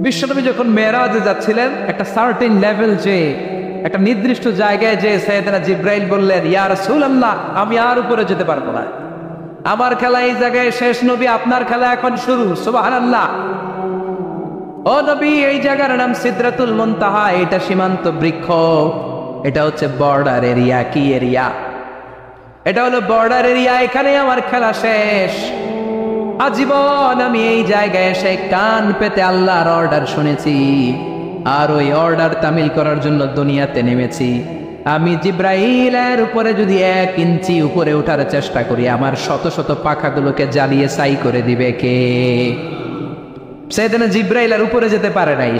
বিশ্বনবী যখন মেরাজে যাচ্ছিলেন, একটা সার্টেন লেভেল, যে একটা নির্দিষ্ট জায়গায় যে সাইয়েদনা জিব্রাইল বললেন, ইয়া রাসূলুল্লাহ, আমি আর উপরে যেতে পারবো না, আমার খেলা এই জায়গায় শেষ, নবী আপনার খেলা এখন শুরু। সুবহানাল্লাহ। ও নবী, এই জায়গার নাম সিদরাতুল মুনতাহা, এটা সীমান্ত বৃক্ষ, এটা হচ্ছে বর্ডার এরিয়া। কি এরিয়া? এটা হলো বর্ডার এরিয়া, এখানে আমার খেলা শেষ। আজীবন আমি এই জায়গায় এসে কান পেতে আল্লাহর অর্ডার শুনেছি, আর ওই অর্ডার তামিল করার জন্য দুনিয়াতে নেমেছি। আমি জিব্রাইলের উপরে যদি 1 ইঞ্চি উপরে ওঠার চেষ্টা করি, আমার শত শত পাখাগুলোকে জ্বালিয়ে ছাই করে দিবে কে? সাইয়েদনা জিব্রাইল আর উপরে যেতে পারে নাই।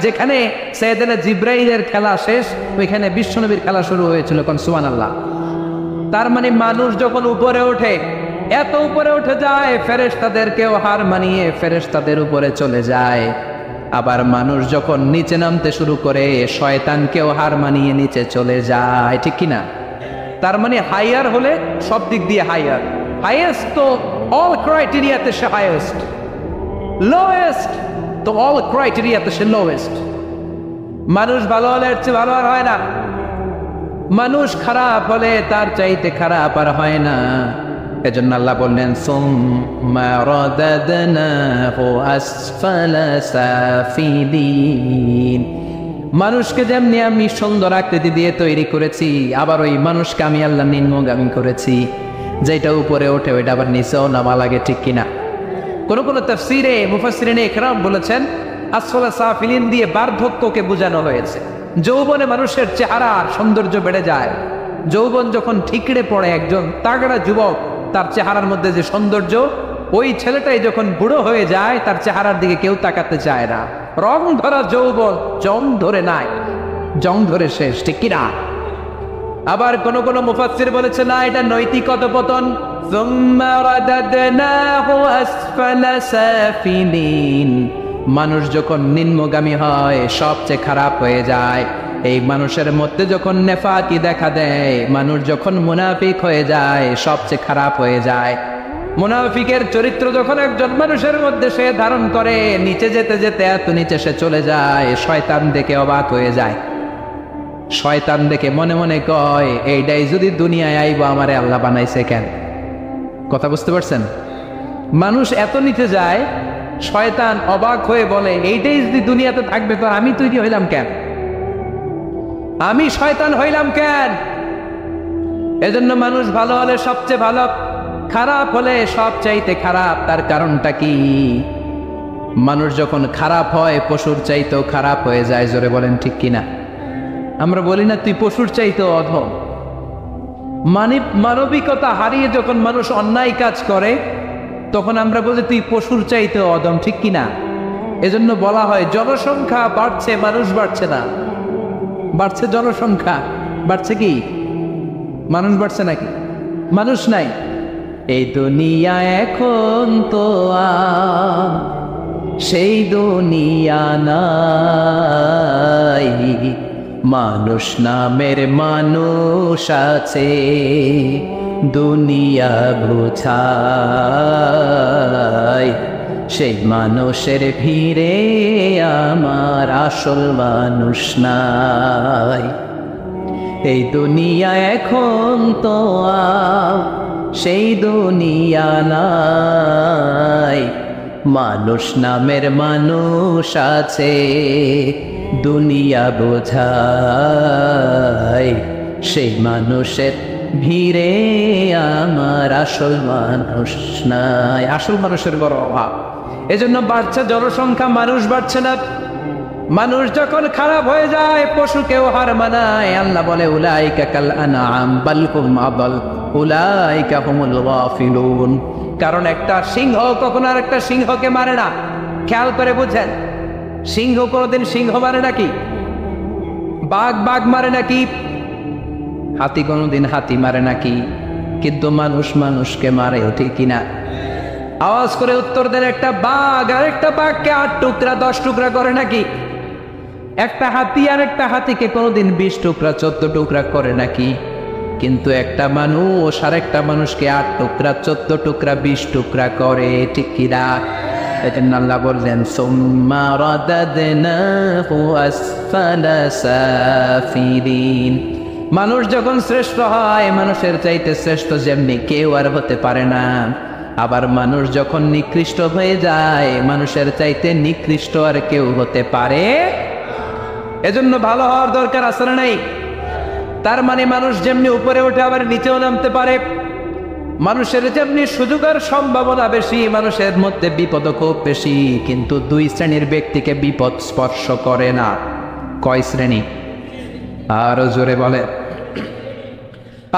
যেখানে সাইয়েদনা জিব্রাইলের খেলা শেষ, ওইখানে বিশ্বনবীর খেলা শুরু হয়েছিল। কোন সুবহানাল্লাহ। তার মানে মানুষ যখন উপরে ওঠে, এত উপরে উঠে যায়, ফেরেশতাদেরকেও হার মানিয়ে ফেরেশতাদের উপরে চলে যায়। আবার মানুষ যখন নিচে নামতে শুরু করে, শয়তানকেও হার মানিয়ে নিচে চলে যায়। ঠিক কিনা? তার মানে হাইয়ার হলে সব দিক দিয়ে হাইয়ার, হাইয়েস্ট তো অল ক্রাইটেরিয়াতে সে হাইয়েস্ট, লোয়েস্ট তো অল ক্রাইটেরিয়াতে সে লোয়েস্ট। মানুষ ভালো হলে এর চেয়ে ভালো আর হয় না, মানুষ খারাপ হলে তার চাইতে খারাপ আর হয় না। এজন্য আল্লাহ বললেন, সুম্মা রাদাদনাহু আসফালা সাফিলিন। মানুষকে যেমনি আমি সুন্দর আকৃতি দিয়ে তৈরি করেছি, আবার ওই মানুষকে আমি আল্লাহ নিম্নগামী করেছি। যেটা উপরে ওঠে ওইটা আবার নিচেও নামা লাগে। ঠিক কিনা? কোন কোন তাফসীরে মুফাসসিরিনে ইকরাম বলেছেন, আসফালা সাফিলিন দিয়ে বার্ধক্যকে বোঝানো হয়েছে। যৌবনে মানুষের চেহারার সৌন্দর্য বেড়ে যায়। যৌবন যখন ঠিকরে পড়ে, একজন তাগড়া যুবক, তার চেহারার মধ্যে যে সৌন্দর্য, ওই ছেলেটাই যখন বুড়ো হয়ে যায়, তার চেহারার দিকে কেউ তাকাতে চায় না। রং ধরা যৌবন জং ধরে নাই, জং ধরে শেষ। ঠিক কিনা? আবার কোন কোন মুফাসসির বলেছে, না, এটা নৈতিক অধঃপতন। সুম্মা রাদাদনাহু আসফালা সাফিলিন। মানুষ যখন নিম্নগামী হয়, সবচেয়ে খারাপ হয়ে যায়। এই মানুষের মধ্যে যখন নেফাকি দেখা দেয়, মানুষ যখন মুনাফিক হয়ে যায়, সবচেয়ে খারাপ হয়ে যায়। মুনাফিকের চরিত্র যখন একজন মানুষের মধ্যে সে ধারণ করে, নিচে যেতে যেতে এত নিচে সে চলে যায়, শয়তান দেখে অবাক হয়ে যায়। শয়তান দেখে মনে মনে কয়, এইটাই যদি দুনিয়ায় আইব, আমারে আল্লাহ বানাইছে কেন? কথা বুঝতে পারছেন? মানুষ এত নিচে যায়, শয়তান অবাক হয়ে বলে, এইটাই যদি দুনিয়াতে থাকবে, তো আমি তৈরি হইলাম কেন? আমি শয়তান হইলাম কেন? এজন্য মানুষ ভালো হলে সবচেয়ে ভালো, খারাপ হলে সবচাইতে খারাপ। তার কারণটা কি? মানুষ যখন খারাপ হয়, পশুর চাইতেও খারাপ হয়ে যায়। জোরে বলেন ঠিক কিনা? আমরা বলি না, তুই পশুর চাইতেও অধম। মানবিকতা হারিয়ে যখন মানুষ অন্যায় কাজ করে, তখন আমরা বলি তুই পশুর চাইতেও অধম। ঠিক কিনা? এজন্য বলা হয়, জনসংখ্যা বাড়ছে, মানুষ বাড়ছে না। বাড়ছে জনসংখ্যা, বাড়ছে কি? মানুষ বাড়ছে নাকি? মানুষ নাই। এই দুনিয়া এখন তো সেই দুনিয়া নাই, মানুষ নামের মানুষ আছে, দুনিয়া বোঝায়। সেই মানুষের ভিড়ে আমার আসল মানুষ নাই। এই দুনিয়া এখন তো সেই দুনিয়া নাই, মানুষ নামের মানুষ আছে, দুনিয়া বোঝায়। সেই মানুষের ভিড়ে আমার আসল মানুষ নাই। আসল মানুষের বড় অভাব। এজন্য বাড়ছে জনসংখ্যা, মানুষ বাড়ছে না। মানুষ যখন খারাপ হয়ে যায়, পশুকেও হার মানায়। আল্লাহ বলে, উলাইকা কাল আনআম বাল হুম আদাল উলাইকা হুমুল গাফিলুন। কারণ একটা সিংহ কখনো আর একটা সিংহকে মারে না। খেয়াল করে বুঝেন, সিংহ কোনোদিন সিংহ মারে নাকি? বাঘ বাঘ মারে নাকি? হাতি কোনোদিন হাতি মারে নাকি? কিন্তু মানুষ মানুষকে মারে, ঠিক কিনা? আওয়াজ করে উত্তর দেন, একটা বাঘ আর একটা বাঘকে 8 টুকরা 10 টুকরা করে নাকি? একটা হাতি আর একটা হাতিকে কোনোদিন 20 টুকরা 14 টুকরা করে নাকি? কিন্তু একটা মানুষ আর একটা মানুষকে 8 টুকরা 14 টুকরা 20 টুকরা করে, ঠিক কিনা? এজন্য আল্লাহ বললেন সুম্মা রাদাদনাহু আসফালা সাফিলিন। মানুষ যখন শ্রেষ্ঠ হয়, মানুষের চাইতে শ্রেষ্ঠ যেমনি কেউ আর হতে পারে না। আবার মানুষ যখন নিকৃষ্ট হয়ে যায়, মানুষের চাইতে নিকৃষ্ট আর কেউ হতে পারে। এজন্য ভালো হওয়ার দরকার আছে না নাই? তার মানে মানুষ যেমনি উপরে ওঠে আবার নিচেও নামতে পারে। মানুষের যেমনি সুযোগ আর সম্ভাবনা বেশি, মানুষের মধ্যে বিপদ খুব বেশি, কিন্তু দুই শ্রেণীর ব্যক্তিকে বিপদ স্পর্শ করে না। কয় শ্রেণী? আরো জোরে বলে।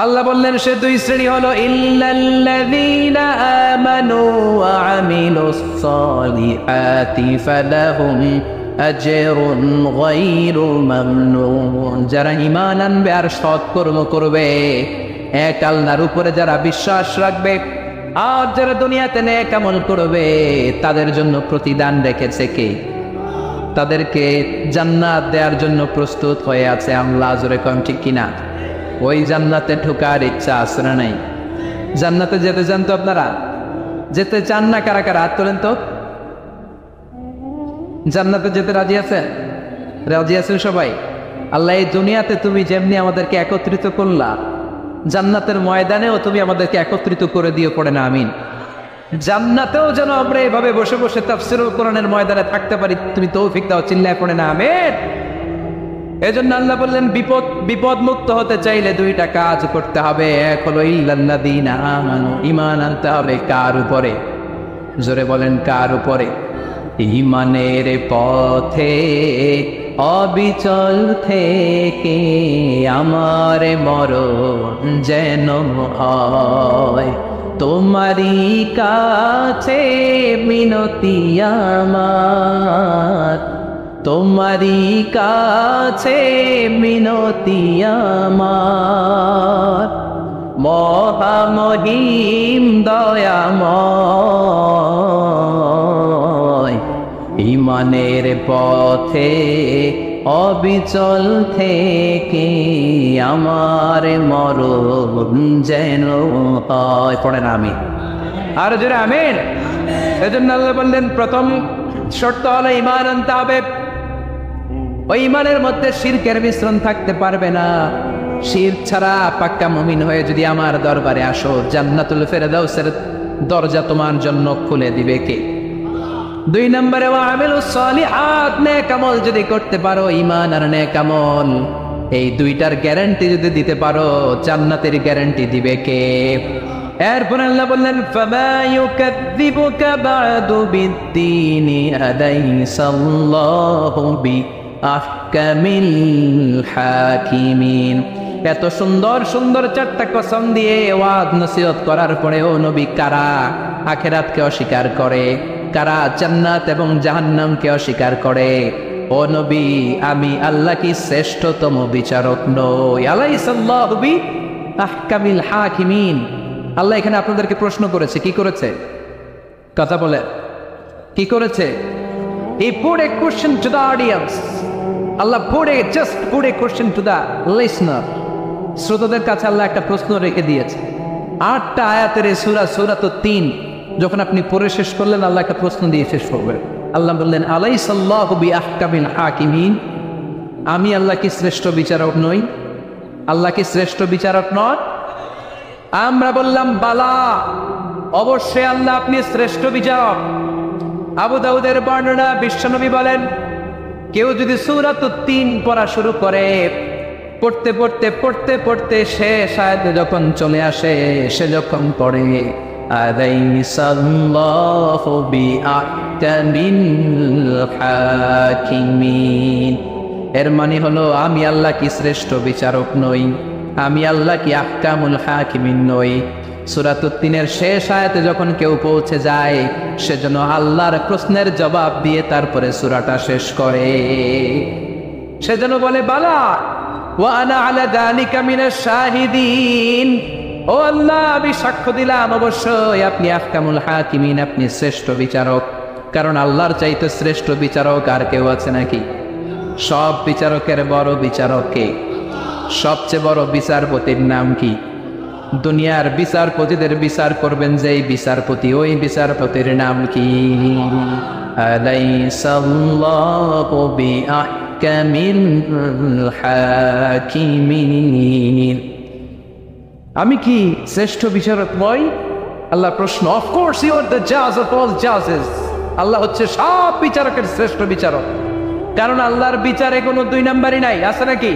আল্লাহ বললেন সে দুই শ্রেণী হলো ইল্লাল্লাযীনা আমানু ওয়া আমিলুস সালিহাতি ফালাহুম আজরুন গায়রু মামনুন। যারা ঈমান আনবে আর সৎকর্ম করবে, এক আল্লাহর উপরে যারা বিশ্বাস রাখবে, আর যারা দুনিয়াতে নেক আমল করবে, তাদের জন্য প্রতিদান রেখেছে কে? তাদেরকে জান্নাত দেওয়ার জন্য প্রস্তুত হয়ে আছে আল্লাহ। জোরে কম ঠিক কিনা? ওই জান্নাতে ঢোকার ইচ্ছা আছে না নাই? জান্নাতে যেতে চান তো আপনারা? যেতে চান না কারা কারা? হাত তোলেন তো। জান্নাতে যেতে রাজি আছেন? রাজি আছেন সবাই? আল্লাহ এই দুনিয়াতে তুমি যেমনি আমাদেরকে একত্রিত করলা, জান্নাতের ময়দানেও তুমি আমাদেরকে একত্রিত করে দিও, পড়ে না আমিন। জান্নাতেও যেন আমরা এভাবে বসে বসে তাফসীরুল কোরআনের ময়দানে থাকতে পারি, তুমি তৌফিক দাও, চিল্লায় পড়ে না আমিন। এজন্য আল্লাহ বললেন বিপদ মুক্ত হতে চাইলে দুইটা কাজ করতে হবে। এক হলো ইল্লাল্লাযীনা আমানু, ঈমান আনতে হবে। কার উপরে? জোরে বলেন কার উপরে? ঈমানের পথে অবিচল থেকে আমার মরণ যেন হয়, তোমারই কাছে মিনতি আমার, তোমারই কাছে মিনতি আমার, মহামহিম দয়াময়। ঈমানের পথে অবিচল থেকে আমার মরণ যেন হয়, পড়েন আমিন। আর জোরে আমিন। এজন্য আল্লাহ বললেন প্রথম শর্ত হলো ঈমান আনতে হবে। ওই ঈমানের মধ্যে শিরকের মিশ্রণ থাকতে পারবে না। শিরক ছাড়া পাক্কা মুমিন হয়ে যদি আমার দরবারে আসো, জান্নাতুল ফেরদাউসের দরজা তোমার জন্য খুলে দিবে কে? দুই নম্বরে ওয়া আমিলুস সালিহাত, নেক আমল যদি করতে পারো, ঈমান আর নেক আমল, এই দুইটার গ্যারান্টি যদি দিতে পারো, জান্নাতের গ্যারান্টি দিবে কে? এরপর আল্লাহ বললেন ফামা ইউকাযযিবুকা বা'দু বিদ্দীনি আলাইসাল্লাহু বিআহকামিল হাকিমিন। এত সুন্দর সুন্দর চারটা কসম দিয়ে ওয়াজ নসিহত করার পরেও নবী কারা আখিরাতকে অস্বীকার করে, কারা জান্নাত এবং জাহান্নামকে অস্বীকার করে? ও নবী, আমি আল্লাহ কি শ্রেষ্ঠতম বিচারক নই? আলাইসাল্লাহু বিআহকামিল হাকিমিন। আল্লাহ এখানে আপনাদেরকে প্রশ্ন করেছে। কি করেছে? কথা বলে কি করেছে? He put a question to the audience. Allah just put a question to the listener. শ্রোতাদের কাছে আল্লাহ একটা প্রশ্ন রেখে দিয়েছে। 8টা আয়াতের এই সূরা 3 যখন আপনি পড়ে শেষ করলেন, আল্লাহ একটা প্রশ্ন দিয়ে শেষ করবেন। আল্লাহ বললেন আলাইসাল্লাহু বিআহকামিল হাকিমিন। আমি আল্লাহ কি শ্রেষ্ঠ বিচারক নই? আল্লাহ কি শ্রেষ্ঠ বিচারক নয়? আমরা বললাম বালা, অবশ্যই আল্লাহ আপনি শ্রেষ্ঠ বিচারক। আবু দাউদের বর্ণনা, বিশ্বনবী বলেন কেউ যদি সূরা 3 পড়া শুরু করে, পড়তে পড়তে পড়তে পড়তে শেষ আয়াতে যখন চলে আসে, সে যখন পড়ে আলাইসাল্লাহু বিআহকামিল হাকিমিন, এর মানে হলো আমি আল্লাহ কি শ্রেষ্ঠ বিচারক নই? আমি আল্লাহ কি আহকামুল হাকিমিন নই? সূরা 3 শেষ আয়াতে যখন কেউ পৌঁছে যায়, সেজন্য আল্লাহর প্রশ্নের জবাব দিয়ে তারপরে সূরাটা শেষ করে। সেজন্য বলে বালা ওয়া আনা আলা যালিকা মিনাশ শাহিদিন। ও আল্লাহ, আমি সাক্ষ্য দিলাম অবশ্যই আপনি আহকামুল হাকিমিন, আপনি শ্রেষ্ঠ বিচারক। কারণ আল্লাহর চাইতে শ্রেষ্ঠ বিচারক আর কেউ আছে নাকি? সব বিচারকের বড় বিচারক কে? সবচেয়ে বড় বিচারপতির নাম কি? দুনিয়ার বিচারপতিদের বিচার করবেন যেই বিচারপতি, ওই বিচারপতির নাম কি? আলাইসাল্লাহু বিআহকামিল হাকিমিন। আমি কি শ্রেষ্ঠ বিচারক নই? আল্লাহ প্রশ্ন। অফকোর্স ইউ আর দ্য জাজ অফ অল জাজেস। আল্লাহ হচ্ছে সব বিচারকের শ্রেষ্ঠ বিচারক, কারণ আল্লাহর বিচারে কোনো দুই নাম্বারই নাই, আছে নাকি?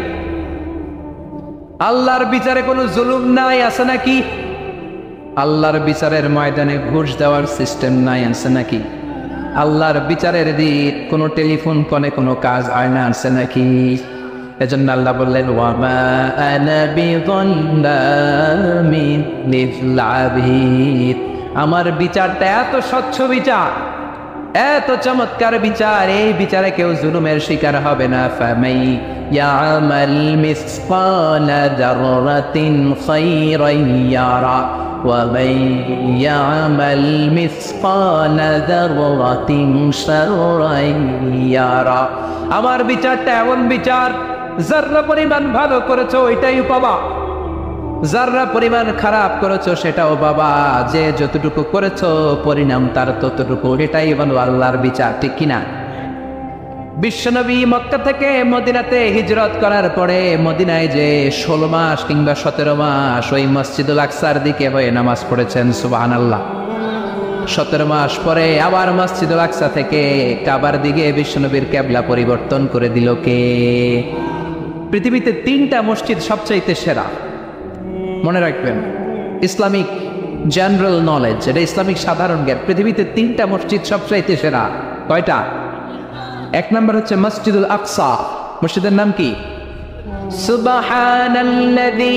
আল্লাহর বিচারে কোনো জুলুম নাই, আছে নাকি? আল্লাহর বিচারের ময়দানে ঘুষ দেওয়ার সিস্টেম নাই, আছে নাকি? আল্লাহর বিচারের দিক কোনো টেলিফোন কনে কোনো কাজ হয় না, আছে নাকি? এজন্য আল্লাহ বললেন ওয়ামা আনা বিযাল্লামিন লিল আবিদ। আমার বিচারটা এত স্বচ্ছ বিচার, এত চমৎকার বিচার, এই বিচারে কেউ জুলুমের শিকার হবে না। ফামাই ইয়ামাল মিসকালা যাররাতিন খায়রান ইয়ারা ওয়া মান ইয়ামাল মিসকালা যাররাতিন শাররান ইয়ারা। আমার বিচারটা এমন বিচার, যাররা পরিমাণ ভালো করেছো ওইটাই পাবা, যাররা পরিমাণ খারাপ করেছো সেটাও বাবা। যে যতটুকু করেছো পরিণাম তার ততটুকু, এটাই বলো আল্লাহর বিচার, ঠিক কিনা? বিশ্বনবী মক্কা থেকে মদিনাতে হিজরত করার পরে মদিনায় যে 16 মাস কিংবা 17 মাস ওই মসজিদুল আকসার দিকে হয়ে নামাজ পড়েছেন, সুবহানাল্লাহ। 17 মাস পরে আবার মসজিদুল আকসা থেকে কাবার দিকে বিশ্বনবীর কিবলা পরিবর্তন করে দিল কে? পৃথিবীতে 3টা মসজিদ সবচাইতে সেরা, মনে রাখবেন। ইসলামিক জেনারেল নলেজ, এটা ইসলামিক সাধারণ জ্ঞান। পৃথিবীতে 3টা মসজিদ সবচাইতে সেরা। কয়টা? 1 নম্বর হচ্ছে মসজিদুল আকসা। মসজিদের নাম কি? সুবহানাল্লাযী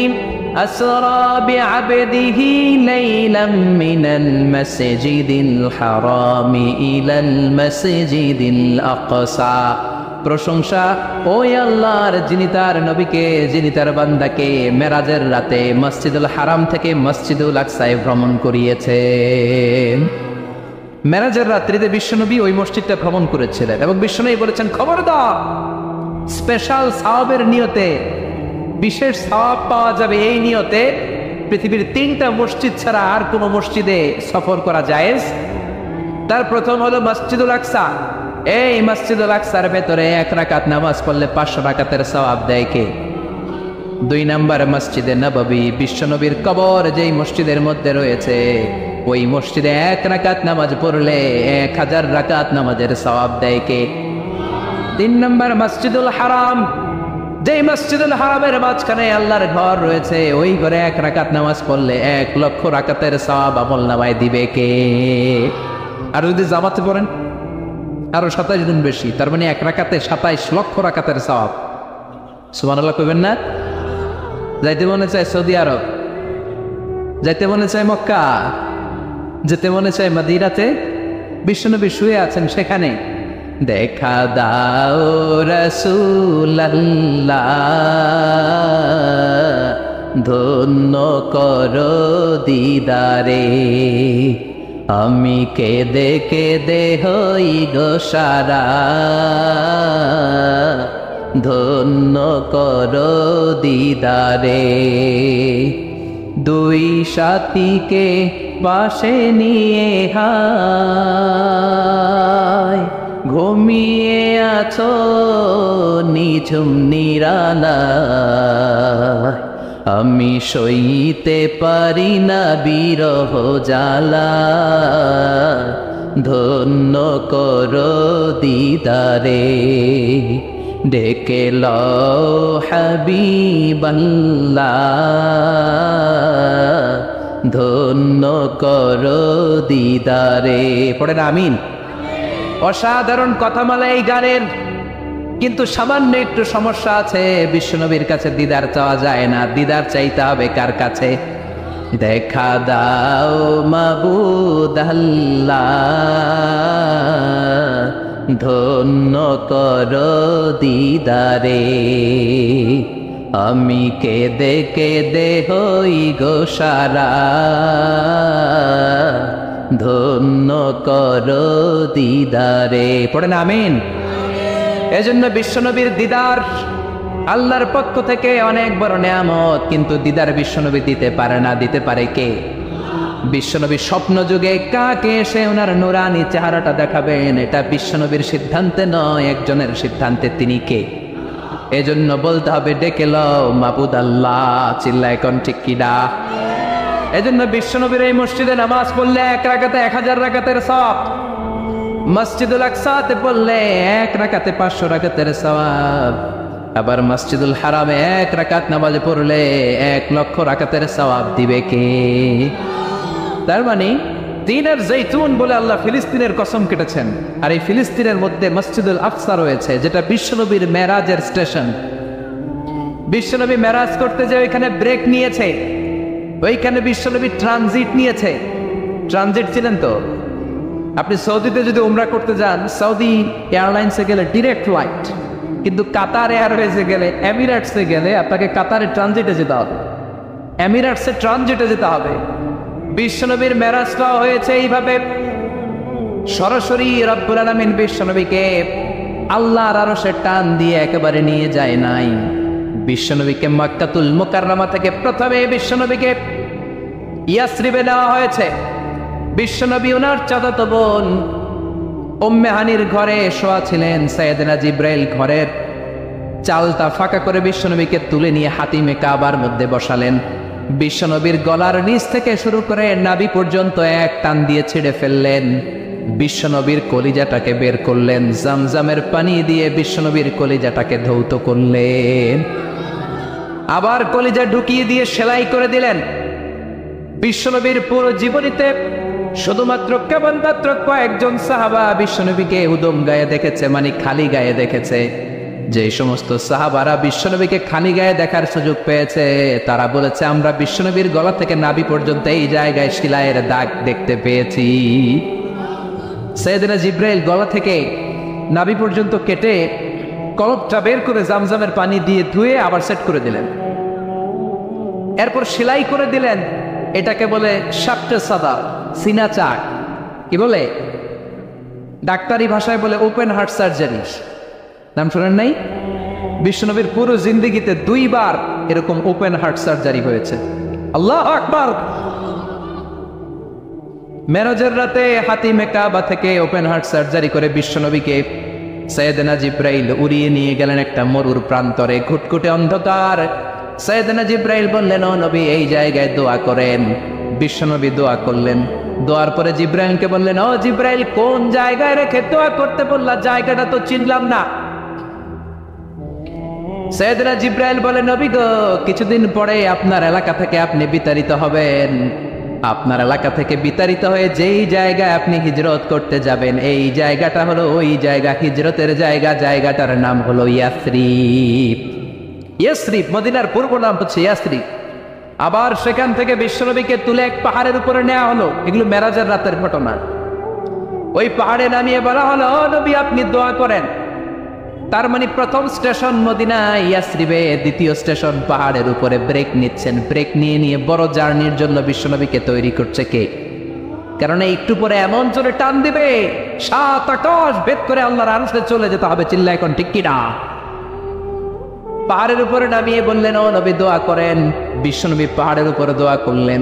আসরা বিআবদিহি লাইলাম মিনাল মাসজিদিল হারামি ইলাল মাসজিদিল আকসা। প্রশংসা ওই আল্লাহর যিনি তার নবীকে, যিনি তার বান্দাকে মেরাজের রাতে মসজিদুল হারাম থেকে মসজিদুল আকসায় ভ্রমণ করিয়েছেন। মেরাজের রাত্রিতে বিশ্বনবী ওই মসজিদটা ভ্রমণ করেছিলেন এবং বিশ্বনবী বলেছেন, খবরদার, স্পেশাল সওয়াবের নিয়তে, বিশেষ সওয়াব পাওয়া যাবে এই নিয়তে পৃথিবীর 3টা মসজিদ ছাড়া আর কোনো মসজিদে সফর করা জায়েজ। তার প্রথম হলো মসজিদুল আকসা। এই মসজিদুল আকসার ভেতরে 1 রাকাত নামাজ পড়লে 500 রাকাতের সওয়াব দেয় কে? 2 নম্বর মসজিদে নববী, বিশ্বনবীর কবর যেই মসজিদের মধ্যে রয়েছে, ওই মসজিদে 1 রাকাত নামাজ পড়লে 1000 রাকাত নামাজের সওয়াব দেয় কে? 3 নম্বর মসজিদুল হারাম, যেই মসজিদুল হারামের মাঝখানে আল্লাহর ঘর রয়েছে, ওই ঘরে 1 রাকাত নামাজ পড়লে 1 লক্ষ রাকাতের সওয়াব আমলনামায় দিবে কে? আর যদি জামাতে পড়েন আরো 27 গুণ বেশি, তার মানে 1 রাকাতে 27 লক্ষ রাকাতের সওয়াব। সুবহানাল্লাহ কইবেন না? যাইতে মনে চায় সৌদি আরব, যাইতে মনে চায় মক্কা, যেতে মনে চায় মদিনাতে, বিশ্বনবী শুয়ে আছেন সেখানে। দেখা দাও রাসূলুল্লাহ, ধন্য করো দিদারে, আমি কেঁদে কেঁদে হই গো সারা, ধন্য করো দিদারে। 2 সাথীকে পাশে নিয়ে হায় ঘুমিয়ে আছো নিঝুম নিরালায়, আমি সইতে পারি না বিরহ জ্বালা, ধন্য করো দিদারে, ডেকে লও হাবিবাল্লাহ, ধন্য করো দিদারে। পড়েন আমিন। অসাধারণ কথামালা এই গানের, কিন্তু সামান্য একটু সমস্যা আছে। বিশ্বনবীর কাছে দিদার চাওয়া যায় না, দিদার চাইতে হবে কার কাছে? দেখা দাও মাবুদ আল্লাহ, ধন্য করো দিদারে, আমি কেঁদে কেঁদে হই গো সারা, ধন্য করো দিদারে। পড়েন আমিন। এজন্য বিশ্বনবীর দিদার আল্লাহর পক্ষ থেকে অনেক বড় নেয়ামত, কিন্তু দিদার বিশ্বনবী দিতে পারে না। দিতে পারে কে? বিশ্বনবী স্বপ্ন যুগে কাকে এসে ওনার নুরানি চেহারাটা দেখাবেন, এটা বিশ্বনবীর সিদ্ধান্তে নয়, একজনের সিদ্ধান্তে। তিনি কে? এজন্য বলতে হবে ডেকে লও মাবুদ আল্লাহ। চিল্লায় কোন ঠিক কিনা? এজন্য বিশ্বনবীর এই মসজিদে নামাজ পড়লে 1 রাকাতে 1000 রাকাতের সওয়াব, মসজিদুল আকসাতে পড়লে 1 রাকাতে 500 রাকাতের সওয়াব, আবার মসজিদুল হারামে 1 রাকাত নামাজ পড়লে 1 লক্ষ রাকাতের সওয়াব দিবে কে? তার মানে দিনের জৈতুন বলে আল্লাহ ফিলিস্তিনের কসম কেটেছেন। আর এই ফিলিস্তিনের মধ্যে মসজিদুল আকসা রয়েছে, যেটা বিশ্বনবীর মেরাজের স্টেশন। বিশ্বনবী মেরাজ করতে যে ওইখানে ব্রেক নিয়েছে, ওইখানে বিশ্বনবী ট্রানজিট নিয়েছে। ট্রানজিট ছিলেন তো? আপনি সৌদিতে যদি উমরা করতে যান, সৌদি এয়ারলাইন্সে গেলে ডিরেক্ট ফ্লাইট, কিন্তু কাতার এয়ারওয়েজে গেলে, এমিরেটসে গেলে আপনাকে কাতারে ট্রানজিটে যেতে হবে, এমিরেটসে ট্রানজিটে যেতে হবে। বিশ্বনবীর মেরাজটাও হয়েছে এইভাবে। সরাসরি রব্বুল আলামিন বিশ্বনবীকে আল্লাহর আরশে টান দিয়ে একেবারে নিয়ে যায় নাই। বিশ্বনবীকে মক্কাতুল মুকাররমা থেকে প্রথমে বিশ্বনবীকে ইয়াসরিবে নেওয়া হয়েছে। বিশ্বনবী ওনার চাচাতো বোন উম্মে হানির ঘরে শোয়া ছিলেন। সাইয়েদনা জিব্রাইল ঘরের চালটা ফাঁকা করে বিশ্বনবীকে তুলে নিয়ে হাতিমে কাবার মধ্যে বসালেন। বিশ্বনবীর গলার নিচ থেকে শুরু করে নাভি পর্যন্ত এক টান দিয়ে ছিঁড়ে ফেললেন। বিশ্বনবীর কলিজাটাকে বের করলেন, জামজামের পানি দিয়ে বিশ্বনবীর কলিজাটাকে ধৌত করলেন, আবার কলিজা ঢুকিয়ে দিয়ে সেলাই করে দিলেন। বিশ্বনবীর পুরো জীবনীতে শুধুমাত্র কেবলমাত্র কয়েকজন সাহাবা বিশ্বনবীকে উদম গায়ে দেখেছে, মানে খালি গায়ে দেখেছে। যে সমস্ত সাহাবারা বিশ্বনবীকে খালি গায়ে দেখার সুযোগ পেয়েছে, তারা বলেছে আমরা বিশ্বনবীর গলা থেকে নাভি পর্যন্ত এই জায়গায় সেলাইয়ের দাগ দেখতে পেয়েছি। সাইয়েদনা জিব্রাইল গলা থেকে নাভি পর্যন্ত কেটে কলবটা বের করে জামজামের পানি দিয়ে ধুয়ে আবার সেট করে দিলেন, এরপর সেলাই করে দিলেন। এটাকে বলে শাফটে সাদা, সিনা চাক। কি বলে? ডাক্তারি ভাষায় বলে ওপেন হার্ট সার্জারি। নাম শোনেন নাই? বিশ্বনবীর পুরো জিন্দেগিতে 2 বার এরকম ওপেন হার্ট সার্জারি হয়েছে। আল্লাহু আকবার। মেরাজের রাতে হাতিমে কাবা থেকে ওপেন হার্ট সার্জারি করে বিশ্বনবীকে সাইয়েদনা জিব্রাইল উড়িয়ে নিয়ে গেলেন একটা মরুর প্রান্তরে, ঘুটঘুটে অন্ধকার। সাইয়েদনা জিব্রাইল বললেন, ও নবী এই জায়গায় দোয়া করেন। বিশ্বনবী দোয়া করলেন। দোয়ার পরে জিব্রাইলকে বললেন, ও জিব্রাইল কোন জায়গায় রেখে দোয়া করতে বললা? জায়গাটা তো চিনলাম না। সাইয়েদনা জিব্রাইল বলে, নবী গো, কিছুদিন পরে আপনার এলাকা থেকে আপনি বিতাড়িত হবেন। আপনার এলাকা থেকে বিতাড়িত হয়ে যেই জায়গায় আপনি হিজরত করতে যাবেন, এই জায়গাটা হলো ওই জায়গা, হিজরতের জায়গা। জায়গাটার নাম হলো ইয়াসরিব। ইয়াসরিব মদিনার পূর্ব নাম হচ্ছে ইয়াসরিব। আবার সেখান থেকে বিশ্বনবীকে তুলে এক পাহাড়ের উপরে নেওয়া হলো। এগুলো মেরাজের রাতের ঘটনা। ওই পাহাড়ে নামিয়ে বলা হলো, ও নবী আপনি দোয়া করেন। তার মানে প্রথম স্টেশন মদিনা ইয়াসরিবে, দ্বিতীয় স্টেশন পাহাড়ের উপরে। ব্রেক নিচ্ছেন। ব্রেক নিয়ে নিয়ে বড় জার্নির জন্য বিশ্বনবীকে তৈরি করছে কে? কারণ একটু পরে এমন জোরে টান দিবে, 7 আকাশ ভেদ করে আল্লাহর আরশে চলে যেতে হবে। চিল্লা এখন ঠিক কিনা? পাহাড়ের উপরে নামিয়ে বললেন, ও নবী দোয়া করেন। বিশ্বনবী পাহাড়ের উপরে দোয়া করলেন।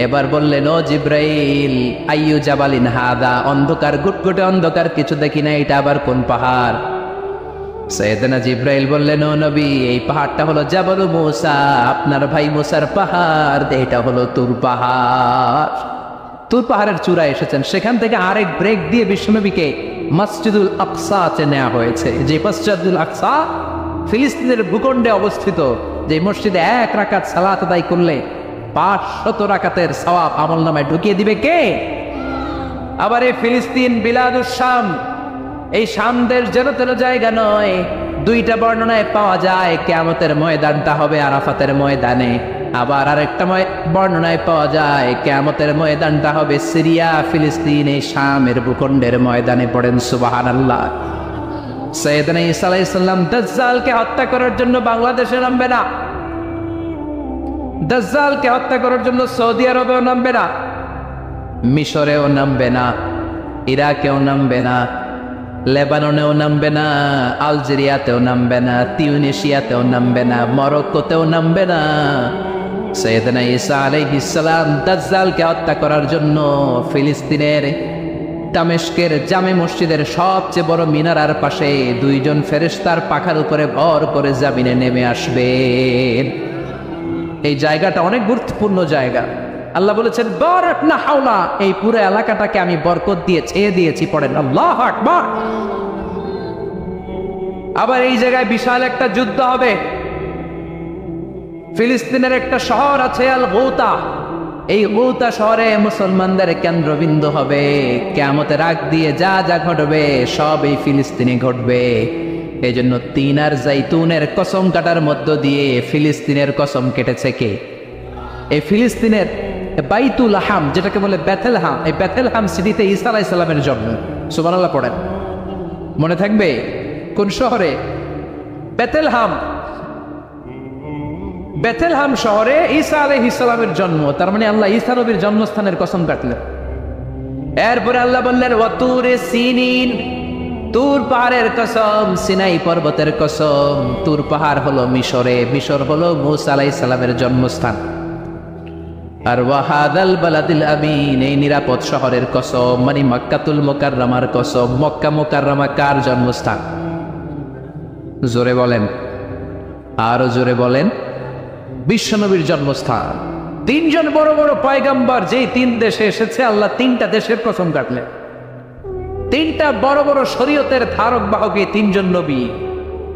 এবার বললেন, ও জিব্রাইল আইয়ু জাবালিন হাদা, অন্ধকার, গুটগুটে অন্ধকার, কিছু দেখি না, এটা আবার কোন পাহাড়? সাইয়েদনা জিব্রাইল বললেন, ও নবী এই পাহাড়টা হলো জাবালু মুসা, আপনার ভাই মুসার পাহাড়। এটা হলো তুর পাহাড়। তুর পাহাড়ের চূড়ায় এসেছেন। সেখান থেকে আরেক ব্রেক দিয়ে বিশ্বনবীকে মসজিদুল আকসাতে নেওয়া হয়েছে। যে মসজিদুল আকসা ফিলিস্তিনের ভূখণ্ডে অবস্থিত, যে মসজিদে 1 রাকাত সালাত আদায় করলে 500 রাকাতের সওয়াব আমলনামায় ঢুকিয়ে দিবে কে? আবার এই ফিলিস্তিন বিলাদুস শাম, এই শাম দেশ যেন তেন জায়গা নয়। 2টা বর্ণনায় পাওয়া যায় কিয়ামতের ময়দানটা হবে আরাফাতের ময়দানে। আবার আরেকটা বর্ণনায় পাওয়া যায় কিয়ামতের ময়দানটা হবে সিরিয়া, ফিলিস্তিন, এই শামের ভূখণ্ডের ময়দানে। পড়েন সুবহানাল্লাহ। সাইয়েদনা ঈসা আলাইহিস সালাম দাজ্জালকে হত্যা করার জন্য বাংলাদেশে নামবে না। দাজ্জালকে হত্যা করার জন্য সৌদি আরবেও নামবে না, মিশরেও নামবে না, ইরাকেও নামবে না। লেবাননেও নামবে না, আলজেরিয়াতেও নামবে না, তিউনিশিয়াতেও নামবে না, মরক্কোতেও নামবে না। সাইয়েদনা ঈসা আলাইহিস সালাম দাজ্জালকে হত্যা করার জন্য ফিলিস্তিনের দামেস্কের জামে মসজিদের সবচেয়ে বড় মিনারার পাশে দুইজন ফেরেশতার পাখার উপরে ভর করে জামিনে নেমে আসবেন। এই জায়গাটা অনেক গুরুত্বপূর্ণ জায়গা। আল্লাহ বলেছেন বারাক না হাওলা, এই পুরো এলাকাটাকে আমি বরকত দিয়ে ছেয়ে দিয়েছি। পড়েন আল্লাহু আকবার। আবার এই জায়গায় বিশাল একটা যুদ্ধ হবে। ফিলিস্তিনের একটা শহর আছে আল গৌতা, এই গৌতা শহরে মুসলমানদের কেন্দ্রবিন্দু হবে। কিয়ামতের আগ দিয়ে যা যা ঘটবে সব এই ফিলিস্তিনে ঘটবে। এই জন্য তিন আর জাইতুনের কসম কাটার মধ্য দিয়ে ফিলিস্তিনের কসম কেটেছে কে? এই ফিলিস্তিনের বাইতুল হাম, যেটাকে বলে বেথেলহাম, এই বেথেলহাম সিটিতে ঈসা আলাইহিস সালামের জন্ম। সুবহানাল্লাহ পড়েন। মনে থাকবে কোন শহরে? বেথেলহাম। বেথেলহাম শহরে ঈসা আলাইহিস সালামের জন্ম। তার মানে আল্লাহ ঈসা নবীর জন্মস্থানের কসম কাটলেন। এরপরে আল্লাহ বললেন ওয়াতুরে সিনিন, তুর পাহাড়ের কসম, সিনাই পর্বতের কসম। তুর পাহাড় হলো মিশরে, মিশর হলো মূসা আলাইহিস সালামের জন্মস্থান। আর ওয়াহাদাল বালাদিল আমিন, এই নিরাপদ শহরের কসম, মানে মক্কাতুল মুকাররমার কসম। মক্কা মুকাররমা কার জন্মস্থান? জোরে বলেন, আরো জোরে বলেন। বিশ্বনবীর জন্মস্থান। তিনজন বড় বড় পয়গাম্বর যেই তিন দেশে এসেছে, আল্লাহ তিনটা দেশের কসম কাটলেন। তিনটা বড় বড় শরীয়তের ধারক বাহক এই তিনজন নবী,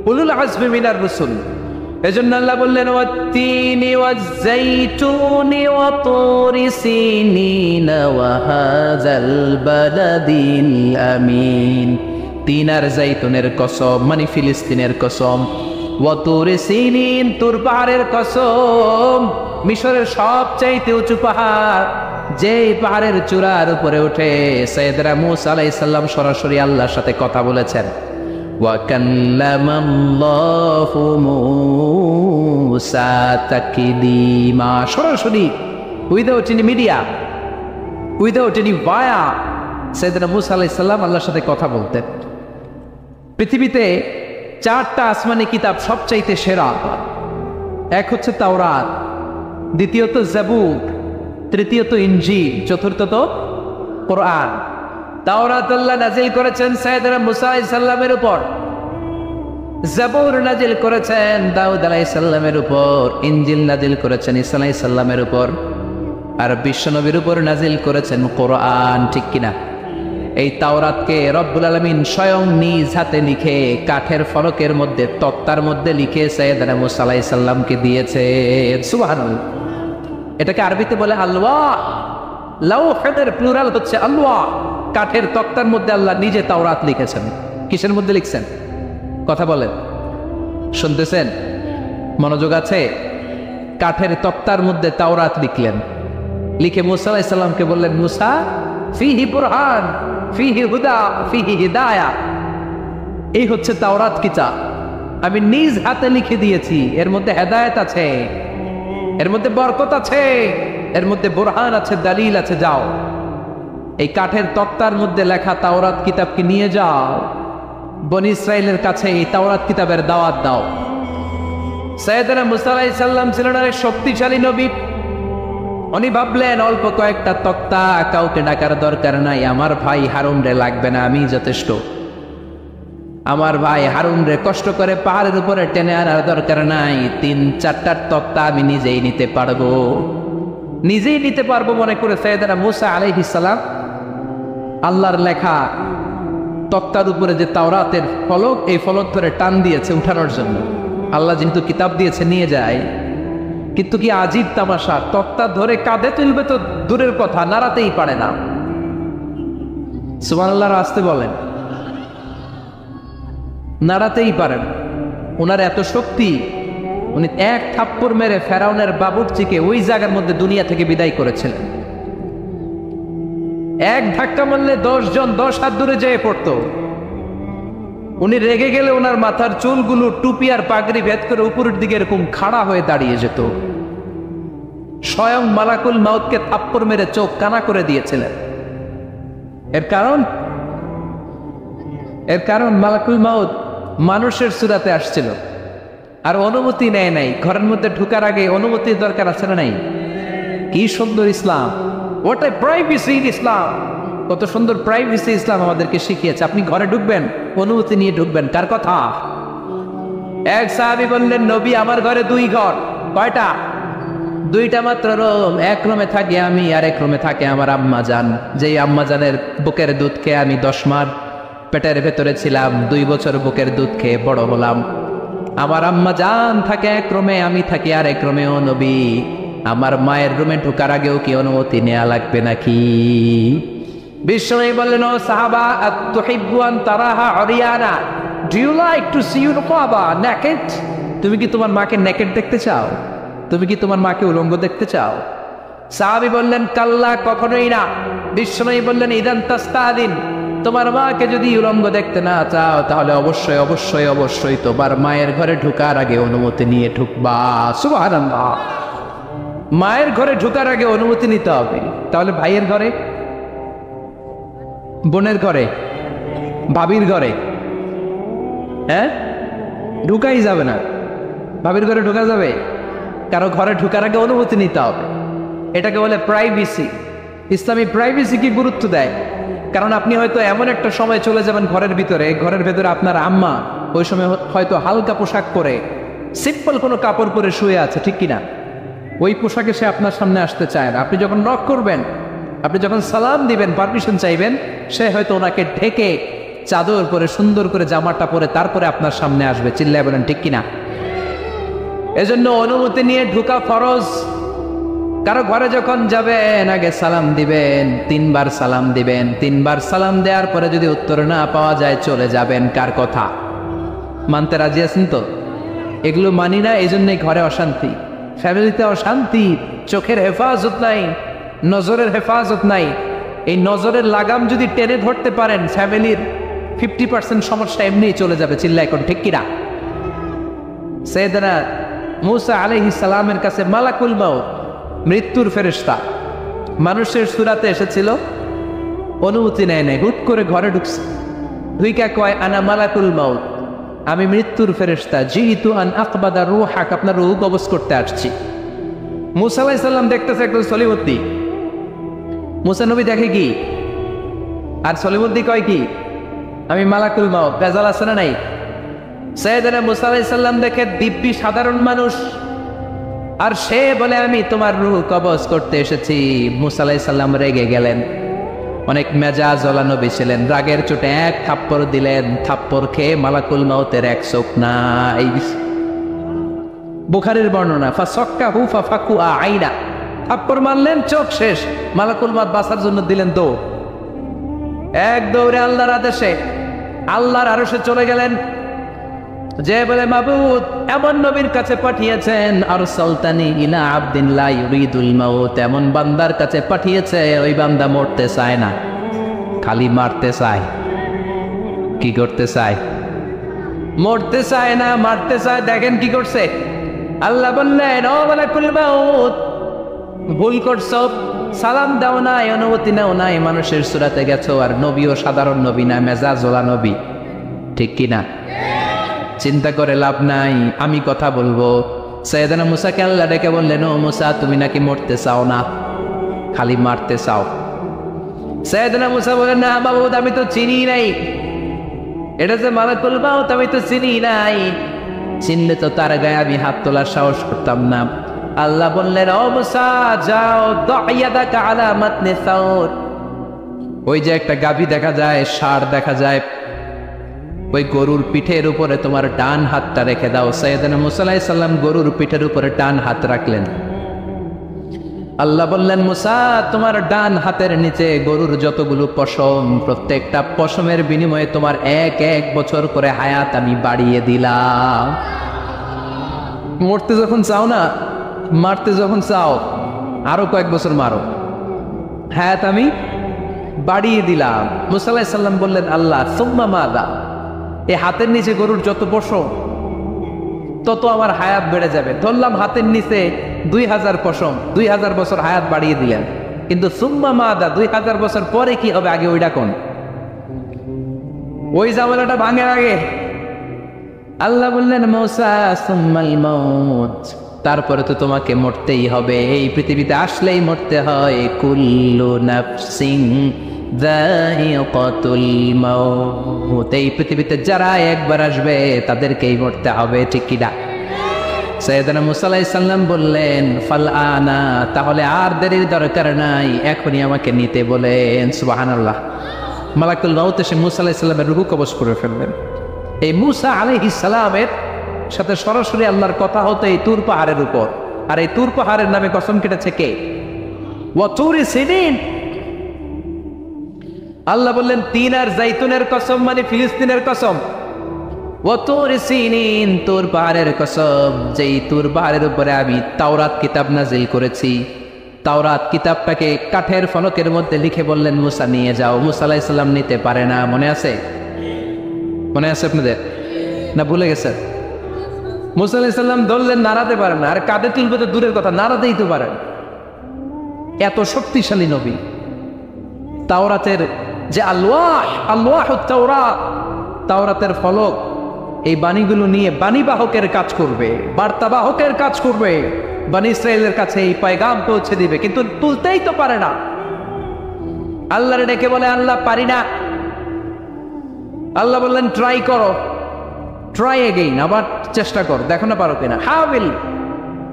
উলুল আজমি মিনার রাসূল। এজন্য আল্লাহ বললেন ওয়াত্তিনি ওয়াজ-যাইতুনি ওয়া তুরি সিনিন ওয়া হাযাল বালাদিল আমিন। তিন আর জাইতুনের কসম, মানে ফিলিস্তিনের কসম। ওয়া তুরি সিনিন, তুর পাহাড়ের কসম, মিশরের সবচাইতে উঁচু পাহাড়, যেই পাহাড়ের চূড়ার উপরে উঠে সাইয়েদনা মূসা আলাইহিস সালাম সরাসরি আল্লাহর সাথে কথা বলেছেন। ওয়া কাল্লামাল্লাহু মূসা তাকলিমা, সরাসরি without any media, without any via সাইয়েদনা মূসা আলাইহিস সালাম আল্লাহর সাথে কথা বলতেন। পৃথিবীতে চারটা আসমানি কিতাব সবচাইতে সেরা। এক হচ্ছে তাওরাত, দ্বিতীয়ত জাবুর, তৃতীয়ত ইনজিল, চতুর্থত কোরআন। তাওরাত আল্লাহ নাজিল করেছেন সাইয়েদনা মূসা আলাইহিস সালামের উপর, জাবুর নাজিল করেছেন দাউদ আলাইহিস সালামের উপর, ইনজিল নাজিল করেছেন ঈসা আলাইহিস সালামের উপর, আর বিশ্বনবীর উপর নাজিল করেছেন কোরআন। ঠিক কিনা? এই তাওরাতকে রব্বুল আলামিন স্বয়ং নিজ হাতে লিখে কাঠের ফলকের মধ্যে, তক্তার মধ্যে লিখে সাইয়েদনা মূসা আলাইহিস সালামকে দিয়েছে। সুবহানাল্লাহ। এটাকে আরবিতে বলে আলওয়াহ। লাওহের প্লুরাল হচ্ছে আলওয়াহ। কাঠের তক্তার মধ্যে আল্লাহ নিজে তাওরাত লিখেছেন। কিসের মধ্যে লিখছেন? কথা বলেন, শুনতেছেন? মনোযোগ আছে? কাঠের তক্তার মধ্যে তাওরাত লিখলেন। লিখে মূসা আলাইহিস সালামকে বললেন, মূসা ফিহি বুরহান, ফিহি হুদা, ফিহি হিদায়া। এই হচ্ছে তাওরাত কিতাব, আমি নিজ হাতে লিখে দিয়েছি। এর মধ্যে হেদায়েত আছে, এর মধ্যে বরকত আছে, এর মধ্যে বুরহান আছে, দলিল আছে। যাও এই কাঠের তক্তার মধ্যে লেখা তাওরাত কিতাবকে নিয়ে যাও, বনি ইসরাইলের কাছে এই তাওরাত কিতাবের দাওয়াত দাও। সাইয়েদনা মূসা আলাইহিস সালাম ছিলেন এক শক্তিশালী নবী। উনি ভাবলেন অল্প কয়েকটা তক্তা, কাউকে ডাকার দরকার নাই, আমার ভাই হারুন রে লাগবে না, আমি যথেষ্ট। আমার ভাই হারুন রে কষ্ট করে পাহাড়ের উপরে টেনে আনার দরকার নাই, 3-4টা তক্তা আমি নিজেই নিতে পারবো, নিজেই নিতে পারবো মনে করে সাইয়েদনা মূসা আলাইহিস সালাম আল্লাহর লেখা তক্তার উপরে যে তাওরাতের ফলক, এই ফলক ধরে টান দিয়েছে উঠানোর জন্য। আল্লাহ যেহেতু কিতাব দিয়েছে নিয়ে যায়, কিন্তু কি আজীব তামাশা, তক্তা ধরে কাঁধে তুলবে তো দূরের কথা, নাড়াতেই পারে না। সুবহানাল্লাহ, আসতে বলেন। নাড়াতেই পারেন। ওনার এত শক্তি, উনি এক থাপ্পড় মেরে ফেরাউনের বাবুর্চিকে ওই জায়গার মধ্যে দুনিয়া থেকে বিদায় করেছিলেন। এক ধাক্কা মারলে 10 জন 10 হাত দূরে যেয়ে পড়তো। উনি রেগে গেলে ওনার মাথার চুলগুলো টুপি আর পাগড়ি ভেদ করে উপরের দিকে এরকম খাড়া হয়ে দাঁড়িয়ে যেত। স্বয়ং মালাকুল মাউতকে থাপ্পড় মেরে চোখ কানা করে দিয়েছিলেন। এর কারণ এর কারণ মালাকুল মাউত মানুষের সূরাতে আসছিল, আর অনুমতি নেয় নাই। ঘরের মধ্যে ঢোকার আগে অনুমতির দরকার আছে না নাই? কি সুন্দর ইসলাম! হোয়াট এ প্রাইভেসি ইন ইসলাম! কত সুন্দর প্রাইভেসি ইসলাম আমাদেরকে শিখিয়েছে। আপনি ঘরে ঢুকবেন, অনুমতি নিয়ে ঢুকবেন। কার কথা? এক সাহাবী বললেন, নবী আমার ঘরে 2 ঘর। কয়টা? 2টা মাত্র রুম। এক রুমে থাকি আমি, আর এক রুমে থাকে আমার আম্মা জান। যেই আম্মা জানের বুকের দুধ খেয়ে আমি 10 মাস পেটের ভেতরে ছিলাম, 2 বছর বুকের দুধ খেয়ে বড় হলাম। আমার আম্মা জান থাকে এক রুমে, আমি থাকি আর এক রুমে। ও নবী, আমার মায়ের রুমে ঢোকার আগেও কি অনুমতি নেওয়া লাগবে নাকি? বিশ্বনবী বললেন, ও সাহাবা, আতুহিব্বু আন তারাহা আরিয়ানা, do you like to see your baba naked? তুমি কি তোমার মাকে নেকেড দেখতে চাও? তুমি কি তোমার মাকে উলঙ্গ দেখতে চাও? সাহাবী বললেন, কাল্লা, কখনোই না। বিশ্বনবী বললেন, ইদান তাস্তাদিন, তোমার মাকে যদি উলঙ্গ দেখতে না চাও, তাহলে অবশ্যই অবশ্যই অবশ্যই তোমার মায়ের ঘরে ঢোকার আগে অনুমতি নিয়ে ঢুকবা। সুবহানাল্লাহ! মায়ের ঘরে ঢোকার আগে অনুমতি নিতে হবে। তাহলে ভাইয়ের ঘরে, বোনের ঘরে, ভাবির ঘরে ঢুকাই যাবে না। ভাবির ঘরে ঢোকা যাবে? কারো ঘরে ঢোকার আগে অনুমতি নিতে হবে। এটাকে বলে প্রাইভেসি। ইসলামী প্রাইভেসি কি গুরুত্ব দেয়? কারণ আপনি হয়তো এমন একটা সময় চলে যাবেন ঘরের ভিতরে আপনার আম্মা ওই সময় হয়তো হালকা পোশাক পরে, সিম্পল কোনো কাপড় পরে শুয়ে আছে, ঠিক কিনা? ওই পোশাকে সে আপনার সামনে আসতে চায় না। আপনি যখন নক করবেন, আপনি যখন সালাম দিবেন, পারমিশন চাইবেন, সে হয়তো ওনাকে ঢেকে চাদর পরে সুন্দর করে জামাটা পরে তারপরে আপনার সামনে আসবে। চিল্লায় বলেন ঠিক কিনা? এজন্য অনুমতি নিয়ে ঢোকা ফরজ। কারো ঘরে যখন যাবেন, আগে সালাম দিবেন, 3 বার সালাম দিবেন। 3 বার সালাম দেওয়ার পরে যদি উত্তর না পাওয়া যায়, চলে যাবেন। কার কথা? মানতে রাজি আছেন তো? এগুলো মানি না, এই জন্যই ঘরে অশান্তি, ফ্যামিলিতে অশান্তি, চোখের হেফাজত নাই, নজরের হেফাজত নাই। এই নজরের লাগাম যদি টেনে ধরতে পারেন, ফ্যামিলির 50% সমস্যা এমনিই চলে যাবে। চিল্লা এখন ঠিক কিনা? সাইয়েদনা মূসা আলাইহিস সালামের কাছে মালাকুল মাউত, মৃত্যুর ফেরেশতা, মানুষের সূরাতে এসেছিল, অনুমতি নেয় নাই, হুট করে ঘরে ঢুকছে। ঢুইকা কয়, আনা মালাকুল মাউত, আমি মৃত্যুর ফেরেশতা, জিইতু আন আকবাদা রূহাক, আপনার রূহ কবজ করতে আসছি। মূসা আলাইহিস সালাম দেখতেছে একজন সলিমুদ্দি। মূসা নবী দেখে কি, আর সলিমুদ্দি কয় কি, আমি মালাকুল মাউত। ভেজাল আছে না নাই? সাইয়েদনা মূসা আলাইহিস সালাম দেখে দিব্যি সাধারণ মানুষ, আর সে বলে আমি তোমার রূহ কবজ করতে এসেছি। মূসা আলাইহিস সালাম রেগে গেলেন, অনেক মেজাজ ওলা নবী ছিলেন। রাগের চোটে 1 থাপ্পড় দিলেন। থাপ্পড় খেয়ে মালাকুল মাউতের 1 চোখ নাই। বুখারীর বর্ণনা, ফাসাক্কাহু ফাফাকু আইনা, থাপ্পড় মারলেন, চোখ শেষ। মালাকুল মাউত বাঁচার জন্য দিলেন দৌড়। এক দৌড়ে আল্লাহর আদেশে আল্লাহর আরশে চলে গেলেন। যে বলে, মাবুদ এমন নবীর কাছে পাঠিয়েছেন, আরসালতানি ইলা আবদিন লা ইউরিদুল মাউত, এমন বান্দার কাছে পাঠিয়েছে, ওই বান্দা মরতে চায় না, খালি মারতে চায়। কি করতে চায়? মরতে চায় না, মারতে চায়। দেখেন কি করছে আল্লাহ। বললেন, ও মালাকুল মাউত, ভুল করছো, সালাম দাও নাই, অনুমতি নাও নাই, মানুষের সূরাতে গেছো, আর নবীও সাধারণ নবী না, মেজাজওয়ালা নবী, ঠিক কিনা? চিন্তা করে লাভ নাই, আমি কথা বলবো। সাইয়েদনা মূসাকে আল্লাহ ডেকে বললেন, ও মূসা, তুমি নাকি মরতে চাও না, খালি মারতে চাও। সাইয়েদনা মূসা বলেন, না মাবুদ, আমি তো চিনি নাই, এটা যে মালাকুল মাউত আমি তো চিনি নাই, চিনলে তো তার গায়ে আমি হাত তোলার সাহস করতাম না। আল্লাহ বললেন, ও মূসা যাও, দাইয়াদাকা আলা মাতনি সাউর, ওই যে একটা গাভী দেখা যায়, ষাঁড় দেখা যায়, ওই গরুর পিঠের উপরে তোমার ডান হাতটা রেখে দাও। সাইয়েদনা মূসা আলাইহিস সালাম গরুর পিঠের উপরে ডান হাত রাখলেন। আল্লাহ বললেন, মূসা তোমার ডান হাতের নিচে গরুর যতগুলো পশম, প্রত্যেকটা পশমের বিনিময়ে তোমার 1 বছর করে হায়াত আমি বাড়িয়ে দিলাম। মরতে যখন চাও না, মারতে যখন চাও, আরো কয়েক বছর মারো, হায়াত আমি বাড়িয়ে দিলাম। মূসা আলাইহিস সালাম বললেন, আল্লাহ সুম্মা মাযা, এই হাতের নিচে গরুর যত পশম, তত আমার হায়াত বেড়ে যাবে। ধরলাম হাতের নিচে 2000 পশম, 2000 বছর হায়াত বাড়িয়ে দিলেন, কিন্তু সুম্মা মাদা, 2000 বছর পরে কি হবে, আগে ওইটা কোন? ওই ঝামেলাটা ভাঙে আগে আল্লাহ বললেন মূসা সুম্মাল মাউত, তারপরে তো তোমাকে মরতেই হবে, এই পৃথিবীতে আসলেই মরতে হয়। কুল্লু নাফসিন যায়িকাতুল মাউত, এই পৃথিবীতে যারা একবার আসবে তাদেরকেই মরতে হবে, ঠিক কি না? সাইয়েদনা মূসা আলাইহিস সালাম বললেন ফাল আনা, তাহলে আর দেরির দরকার নাই, এখনই আমাকে নিতে বলেন। সুবহানাল্লাহ। মালাকুল মাউত এসে মূসা আলাইহিস সালামের রূহ কবজ করে ফেললেন। এই মূসা আলাইহিস সালামের সাথে সরাসরি আল্লাহর কথা হতো এই তুর পাহাড়ের উপর, আর এই তুর পাহাড়ের নামে কসম কেটেছে কে? ওয়া তুরি সিনিন। আল্লাহ বললেন তিন আর জাইতুনের কসম, মানে ফিলিস্তিনের কসম। ওয়া তুরি সিনিন, তুর পাহাড়ের কসম, যেই তুর পাহাড়ের উপরে আমি তাওরাত কিতাব নাজিল করেছি। তাওরাত কিতাবটাকে কাঠের ফলকের মধ্যে লিখে বললেন মূসা নিয়ে যাও। মূসা আলাইহিস সালাম নিতে পারে না, মনে আছে? মনে আছে আপনাদের না ভুলে গেছেন? মূসা আলাইহিস সালাম ধরলেন, নাড়াতে পারেন না, আর কাঁধে তুলবে তো দূরের কথা, নাড়াতেই তো পারেন। এত শক্তিশালী নবী। তাওরাতের যে তাওরাতের ফলক, এই বাণীগুলো নিয়ে বাণীবাহকের কাজ করবে, বার্তাবাহকের কাজ করবে, বনী ইসরায়েলের কাছে এই পয়গাম পৌঁছে দিবে, কিন্তু তুলতেই তো পারে না। আল্লাহরে ডেকে বলে আল্লাহ পারি না। আল্লাহ বললেন ট্রাই করো, ট্রাই এগেইন, আবার চেষ্টা কর, দেখো না পারো কিনা। হাবিল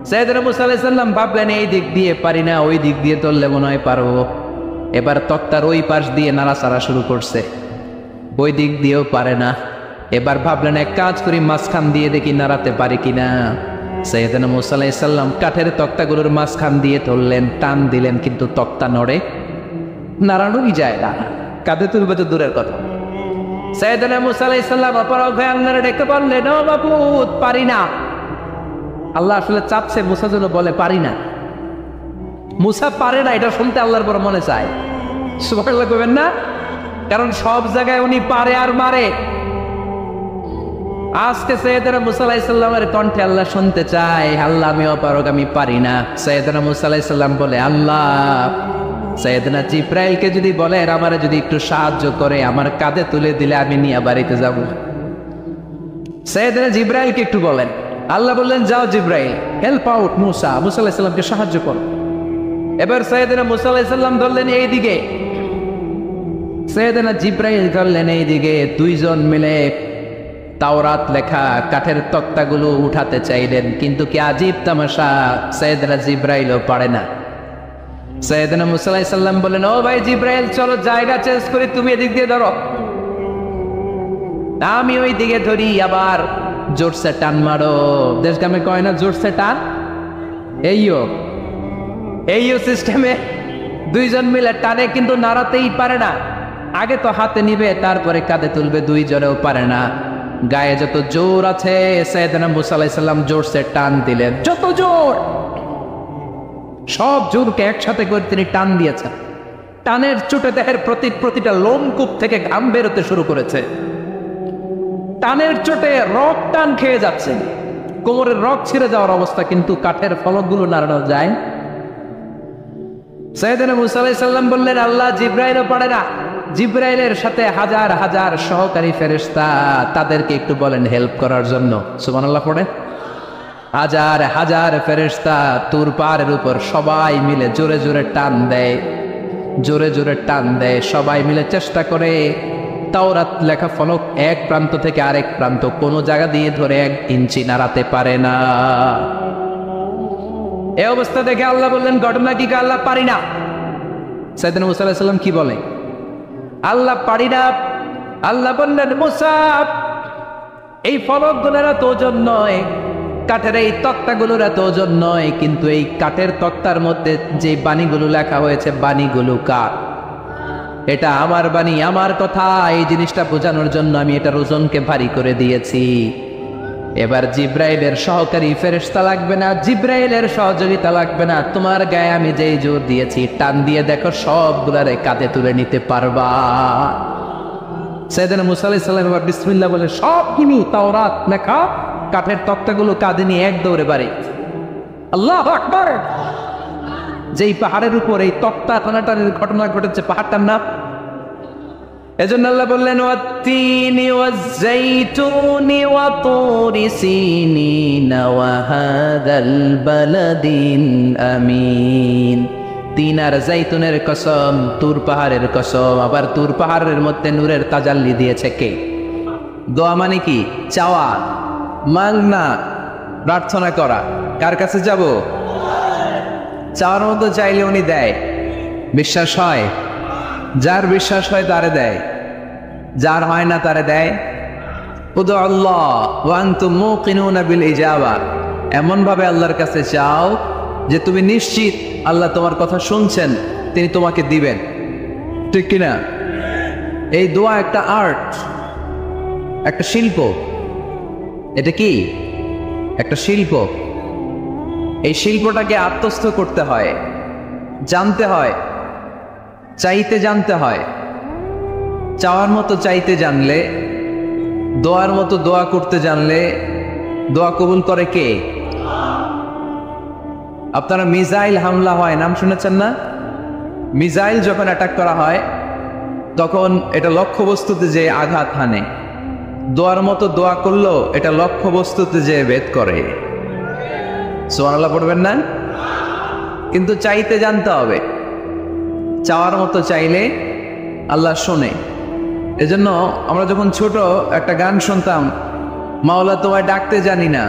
সাইয়েদনা মূসা আলাইহিস সালাম ভাবলেন এই দিক দিয়ে পারি না, ওই দিক দিয়ে তুললে মনে হয় পারবো। এবার তক্তার ওই পাশ দিয়ে নাড়াচাড়া শুরু করছে, ওই দিক দিয়েও পারে না। এবার ভাবলেন এক কাজ করি, মাঝখান দিয়ে দেখি নাড়াতে পারি কিনা। সাইয়েদনা মূসা আলাইহিস সালাম কাঠের তক্তাগুলোর মাঝখান দিয়ে তুললেন, টান দিলেন, কিন্তু তক্তা নড়ে, নাড়ানোই যায় না, কাঁধে তুলবে তো দূরের কথা। সাইয়েদনা মূসা আলাইহিস সালাম অপারগ হয়ে আল্লাহরে ডেকে বললেন ও মাবুদ পারি না। আল্লাহ আসলে চাচ্ছে মূসা যেন বলে পারি না। মূসা পারে না এটা শুনতে আল্লাহর বড় মনে চায়। সুবহানাল্লাহ কইবেন না? কারণ সব জায়গায় উনি পারে আর মারে। আজকে সাইয়েদনা মূসা আলাইহিস সালামের কণ্ঠে আল্লাহ শুনতে চায় আল্লাহ আমি অপারগ, আমি পারি না। সাইয়েদনা মূসা আলাইহিস সালাম বলে আল্লাহ সাইয়েদনা জিব্রাইলকে যদি বলেন আমারে যদি একটু সাহায্য করে, আমার কাঁধে তুলে দিলে আমি নিয়ে বাড়িতে যাব। সাইয়েদনা জিব্রাইলকে একটু বলেন। আল্লাহ বললেন যাও জিব্রাইল, হেল্প আউট মূসা, মূসা আলাইহিস সালামকে সাহায্য করো। এবার সাইয়েদনা মূসা আলাইহিস সালাম ধরলেন এই দিকে, সাইয়েদনা জিব্রাইল ধরলেন এই দিকে। দুইজন মিলে তাওরাত লেখা কাঠের তক্তাগুলো উঠাতে চাইলেন, কিন্তু কি আজীব তামাশা, সাইয়েদনা জিব্রাইলও পারে না। সাইয়েদনা মূসা আলাইহিস সালাম বলেন ও ভাই জিব্রাইল চলো জায়গা চেঞ্জ করি, তুমি এদিক দিয়ে ধরো, আমি ওই দিকে ধরি, আবার জোরসে টান মারো। দেশ গ্রামে কয় না জোরসে টান, এইও সিস্টেমে দুইজন মিলে টানে, কিন্তু নাড়াতেই পারে না। আগে তো হাতে নিবে, তারপরে কাঁধে তুলবে, দুইজনেও পারে না। গায়ে যত জোর আছে সাইয়েদনা মূসা আলাইহিস সালাম জোরসে টান দিলেন, যত জোর, সব জোরকে একসাথে করে তিনি টান দিয়েছেন। টানের চোটে দেহের প্রতিটা লোমকূপ থেকে ঘাম বেরোতে শুরু করেছে। টানের চোটে রক টান খেয়ে যাচ্ছে, কোমরের রক ছিঁড়ে যাওয়ার অবস্থা, কিন্তু কাঠের ফলকগুলো নাড়ানো যায়। সাইয়েদনা মূসা আলাইহিস সালাম বললেন আল্লাহ জিব্রাইলও পারে না। জিব্রাইলের সাথে হাজার হাজার সহকারী ফেরেশতা, তাদেরকে একটু বলেন হেল্প করার জন্য। সুবহানাল্লাহ পড়ে। হাজার হাজার ফেরেশতা তুর পাহাড়ের উপর সবাই মিলে জোরে জোরে টান দেয়, জোরে জোরে টান দেয়, সবাই মিলে চেষ্টা করে। তাওরাত লেখা ফলক এক প্রান্ত থেকে আরেক প্রান্ত কোনো জায়গা দিয়ে ধরে 1 ইঞ্চি নাড়াতে পারে না। এই অবস্থা দেখে আল্লাহ বললেন ঘটনা কি? আল্লাহ পারি না। সাইয়েদনা মূসা আলাইহিস সালাম কি বলে? আল্লাহ পারি না। আল্লাহ বললেন মূসা এই ফলকগুলোর এত ওজন নয়, কাঠের এই তক্তাগুলোর এত ওজন নয়, কিন্তু এই কাঠের তক্তার মধ্যে যে বাণীগুলো লেখা হয়েছে বাণীগুলো কার? এটা আমার বাণী, আমার কথা। এই জিনিসটা বোঝানোর জন্য আমি এটার ওজনকে ভারী করে দিয়েছি। এবার জিব্রাইলের সহকারী ফেরেশতা লাগবে না, জিব্রাইলের সহযোগিতা লাগবে না, তোমার গায়ে আমি যেই জোর দিয়েছি টান দিয়ে দেখো সবগুলারে কাঁধে তুলে নিতে পারবা। সাইয়েদনা মূসা আলাইহিস সালাম এবার বিসমিল্লাহ বলে সবগুলো তাওরাত লেখা কাঠের তক্তাগুলো কাঁধে নিয়ে এক দৌড়ে বাড়ি। আল্লাহু আকবার। যেই পাহাড়ের উপর এই তক্তা টানাটানির ঘটনা ঘটেছে, পাহাড়টার নাম এজন্য আল্লাহ বললেন ওয়াত-তিনি ওয়াজ-যাইতুনি ওয়া তুরি সিনিন ওয়া হাদাল বালাদিল আমিন। তিন আর যাইতুনের কসম, তুর পাহাড়ের কসম। আবার তুর পাহাড়ের মধ্যে নূরের তাজাল্লি দিয়েছে কে? দোয়া মানে কি? চাওয়া, মাংনা, প্রার্থনা করা। কার কাছে যাব? চাওয়ার মতো চাইলে উনি দেয়। বিশ্বাস হয়? যার বিশ্বাস হয় তারে দেয়, যার হয় না তারে দেয়। উদু আল্লাহ ওয়া আনতুম মুকিনুনা বিল ইজাবা। এমন ভাবে আল্লাহর কাছে চাও যে তুমি নিশ্চিত আল্লাহ তোমার কথা শুনছেন, তিনি তোমাকে দিবেন। ঠিক কিনা? এই দোয়া একটা আর্ট, একটা শিল্প। এটা কি? একটা শিল্প। এই শিল্পটাকে আত্মস্থ করতে হয়, জানতে হয়, চাইতে জানতে হয়। চাওয়ার মতো চাইতে জানলে, দোয়ার মতো দোয়া করতে জানলে দোয়া কবুল করে কে? আপনারা মিসাইল হামলা হয় নাম শুনেছেন না? মিসাইল যখন অ্যাটাক করা হয় তখন এটা লক্ষ্যবস্তুতে যে আঘাত হানে। দোয়ার মতো দোয়া করলো এটা লক্ষ্যবস্তুতে যে ভেদ করে। সুবহানাল্লাহ পড়বেন না? কিন্তু চাইতে জানতে হবে। চাওয়ার মতো চাইলে আল্লাহ শোনে। এজন্য আমরা যখন ছোট একটা গান শুনতাম, মাওলা তোমায় ডাকতে জানি না,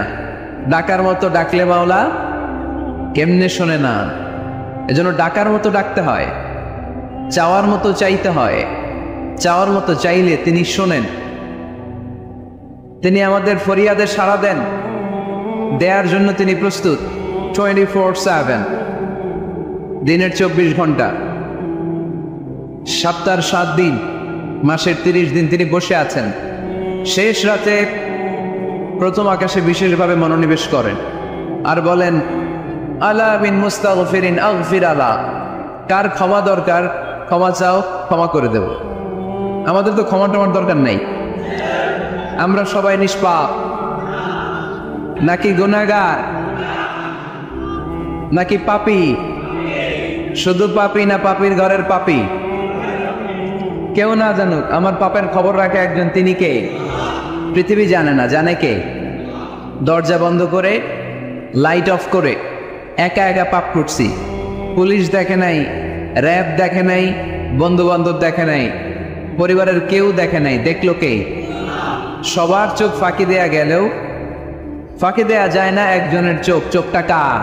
ডাকার মতো ডাকলে মাওলা কেমনে শোনে না। এজন্য ডাকার মতো ডাকতে হয়, চাওয়ার মতো চাইতে হয়। চাওয়ার মতো চাইলে তিনি শোনেন, তিনি আমাদের ফরিয়াদে সাড়া দেন, দেয়ার জন্য তিনি প্রস্তুত 24/7, দিনের 24 ঘন্টা, সপ্তাহের 7 দিন, মাসের 30 দিন তিনি বসে আছেন। শেষ রাতে প্রথম আকাশে বিশেষভাবে মনোনিবেশ করেন আর বলেন, আলা মিন মুস্তাগফিরিন আগফির আলা। কার ক্ষমা দরকার? ক্ষমা চাও, ক্ষমা করে দেব। আমাদের তো ক্ষমা টমার দরকার নাই। আমরা সবাই নিষ্পাপ নাকি গুনাহগার নাকি পাপী? শুধু পাপী না পাপীর ঘরের পাপী? কেউ না জানুক, আমার পাপের খবর রাখে একজন, তিনি কে? পৃথিবী জানে না, জানে কে? দরজা বন্ধ করে, লাইট অফ করে একা একা পাপ করছি। পুলিশ দেখে নাই, র্যাব দেখে নাই, বন্ধু বান্ধব দেখে নাই, পরিবারের কেউ দেখে নাই। দেখলো কে? সবার চোখ ফাঁকি দেয়া গেলেও ফাঁকি দেয়া যায় না একজনের চোখ। চোখটা কার?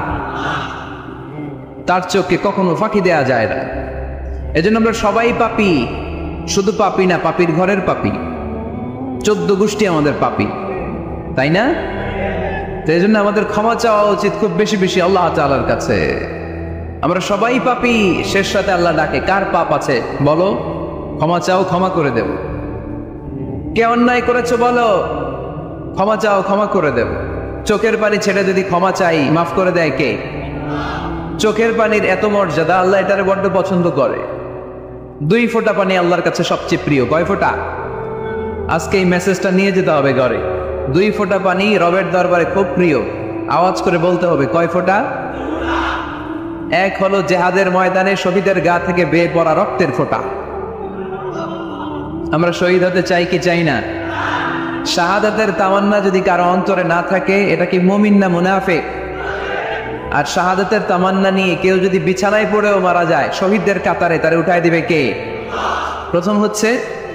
তার চোখকে কখনো ফাঁকি দেয়া যায় না। এজন্য আমরা সবাই পাপী। শুধু পাপী না, পাপীর ঘরের পাপী। 14 গোষ্ঠী আমাদের পাপী, তাই না? তো এই জন্য আমাদের ক্ষমা চাওয়া উচিত খুব বেশি বেশি আল্লাহ তাআলার কাছে। আমরা সবাই পাপী। শেষ রাতে আল্লাহ ডাকে, কার পাপ আছে বলো, ক্ষমা চাও, ক্ষমা করে দেব। কে অন্যায় করেছো বলো, ক্ষমা চাও, ক্ষমা করে দেব। চোখের পানি ছেড়ে যদি ক্ষমা চাই, মাফ করে দেয় কে? চোখের পানির এত মর্যাদা, আল্লাহ এটারে বড্ড পছন্দ করে। 2 ফোঁটা পানি আল্লাহর কাছে সবচেয়ে প্রিয়। কয় ফোঁটা? আজকে এই মেসেজটা নিয়ে যেতে হবে ঘরে। 2 ফোঁটা পানি রবের দরবারে খুব প্রিয়। আওয়াজ করে বলতে হবে, কয় ফোঁটা? এক হলো জেহাদের ময়দানে শহীদের গা থেকে বেয়ে পড়া রক্তের ফোঁটা। আমরা শহীদ হতে চাই কি চাই না? শাহাদাতের তামান্না যদি কারো অন্তরে না থাকে, এটা কি মুমিন না মুনাফিক? আর শাহাদাতের তামান্না নিয়ে কেউ যদি বিছানায় পড়েও মারা যায়, শহীদদের কাতারে তারে উঠায় দিবে কে? প্রথম হচ্ছে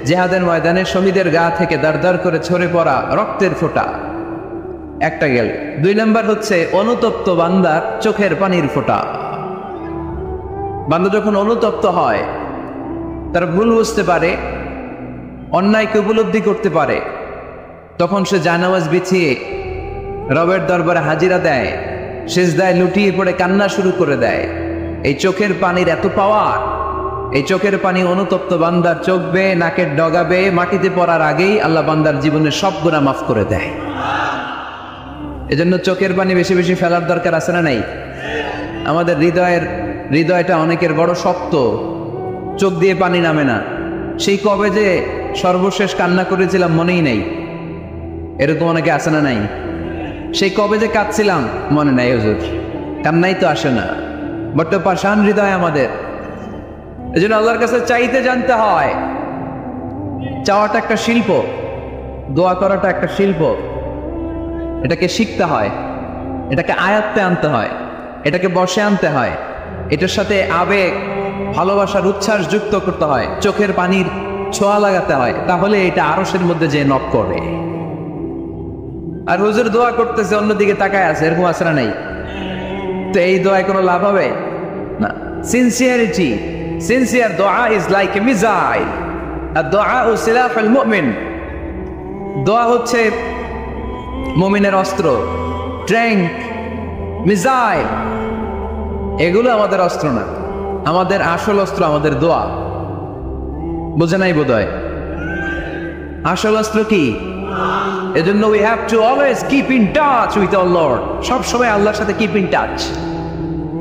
জিহাদের ময়দানে শহীদের গা থেকে দাঁড় করে ঝরে পড়া রক্তের ফোঁটা, একটা গেল। 2 নম্বর হচ্ছে অনুতপ্ত বান্দার চোখের পানির ফোঁটা। বান্দা যখন অনুতপ্ত হয়, তার ভুল বুঝতে পারে, অন্যায়কে উপলব্ধি করতে পারে, তখন সে জানামাজ বিছিয়ে রবের দরবারে হাজিরা দেয়, সিজদায় লুটিয়ে পড়ে কান্না শুরু করে দেয়। এই চোখের পানির এত পাওয়ার। এই চোখের পানি অনুতপ্ত বান্দার চোখ বেয়ে, নাকের ডগা বেয়ে মাটিতে পড়ার আগেই আল্লাহ বান্দার জীবনের সব গুনাহ মাফ করে দেয়। এজন্য চোখের পানি বেশি বেশি ফেলার দরকার আছে না নাই? আমাদের হৃদয়টা অনেকের বড় শক্ত, চোখ দিয়ে পানি নামে না। সেই কবে যে সর্বশেষ কান্না করেছিলাম মনেই নাই, এরকম অনেকে আসে না নাই? সেই কবে যে কাঁদছিলাম মনে নাই হুজুর, কান্নাই তো আসে না। বড্ড পাষাণ হৃদয় আমাদের। এই জন্য আল্লাহর কাছে চাইতে জানতে হয়। চাওয়াটা একটা শিল্প, দোয়া করাটা একটা শিল্প। এটাকে শিখতে হয়, এটাকে আয়ত্তে আনতে হয়, এটাকে বসে আনতে হয়, এটার সাথে আবেগ, ভালোবাসার উচ্ছ্বাস যুক্ত করতে হয়, চোখের পানির ছোঁয়া লাগাতে হয়, তাহলে এটা আরশের মধ্যে যে নক করে। আর হুজুর দোয়া করতেছে অন্যদিকে তাকায় আছে, এরকম আছে না নাই? তো এই দোয়ায় কোনো লাভ হবে না। সিনসিয়ারিটি, সিনসিয়ার দোয়া ইজ লাইক এ মিসাইল, আর দোয়া ও সিলাফুল মুমিন। দোয়া হচ্ছে মুমিনের অস্ত্র, ট্যাঙ্ক, মিসাইল। এগুলো আমাদের অস্ত্র না, আমাদের আসল অস্ত্র আমাদের দোয়া। বুঝে নাই বোধহয়? আসল অস্ত্র কি? এজন্য we have to always keep in touch with our Lord. সব সময় আল্লাহর সাথে keep in touch,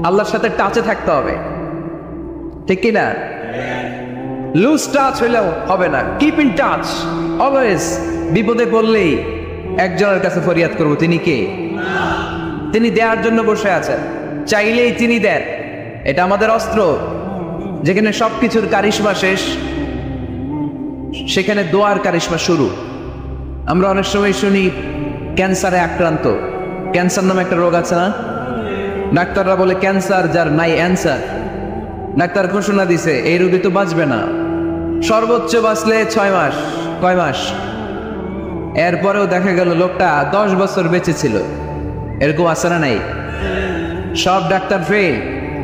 আল্লাহর সাথে টাচে থাকতে হবে, ঠিক কি না? লুজ টাচ হইলেও হবে না, keep in touch always। বিপদে পড়লেই একজনের কাছে ফরিয়াদ করব, তিনি কে? তিনি দেওয়ার জন্য বসে আছেন, চাইলেই তিনি দেন। এটা আমাদের অস্ত্র। যেখানে সবকিছুর কারিশমা শেষ, সেখানে দোয়ার কারিশমা শুরু। আমরা অনেক সময় শুনি ক্যান্সারে আক্রান্ত, ক্যান্সার নামে একটা রোগ আছে না? ডাক্তাররা বলে ক্যান্সার যার নাই অ্যান্সার। ডাক্তার ঘোষণা দিছে এই রোগী তো বাঁচবে না, সর্বোচ্চ বাঁচলে 6 মাস। কয় মাস? এরপরেও দেখা গেল লোকটা 10 বছর বেঁচে ছিল। এরকম আছে না নাই? সব ডাক্তার ফেল,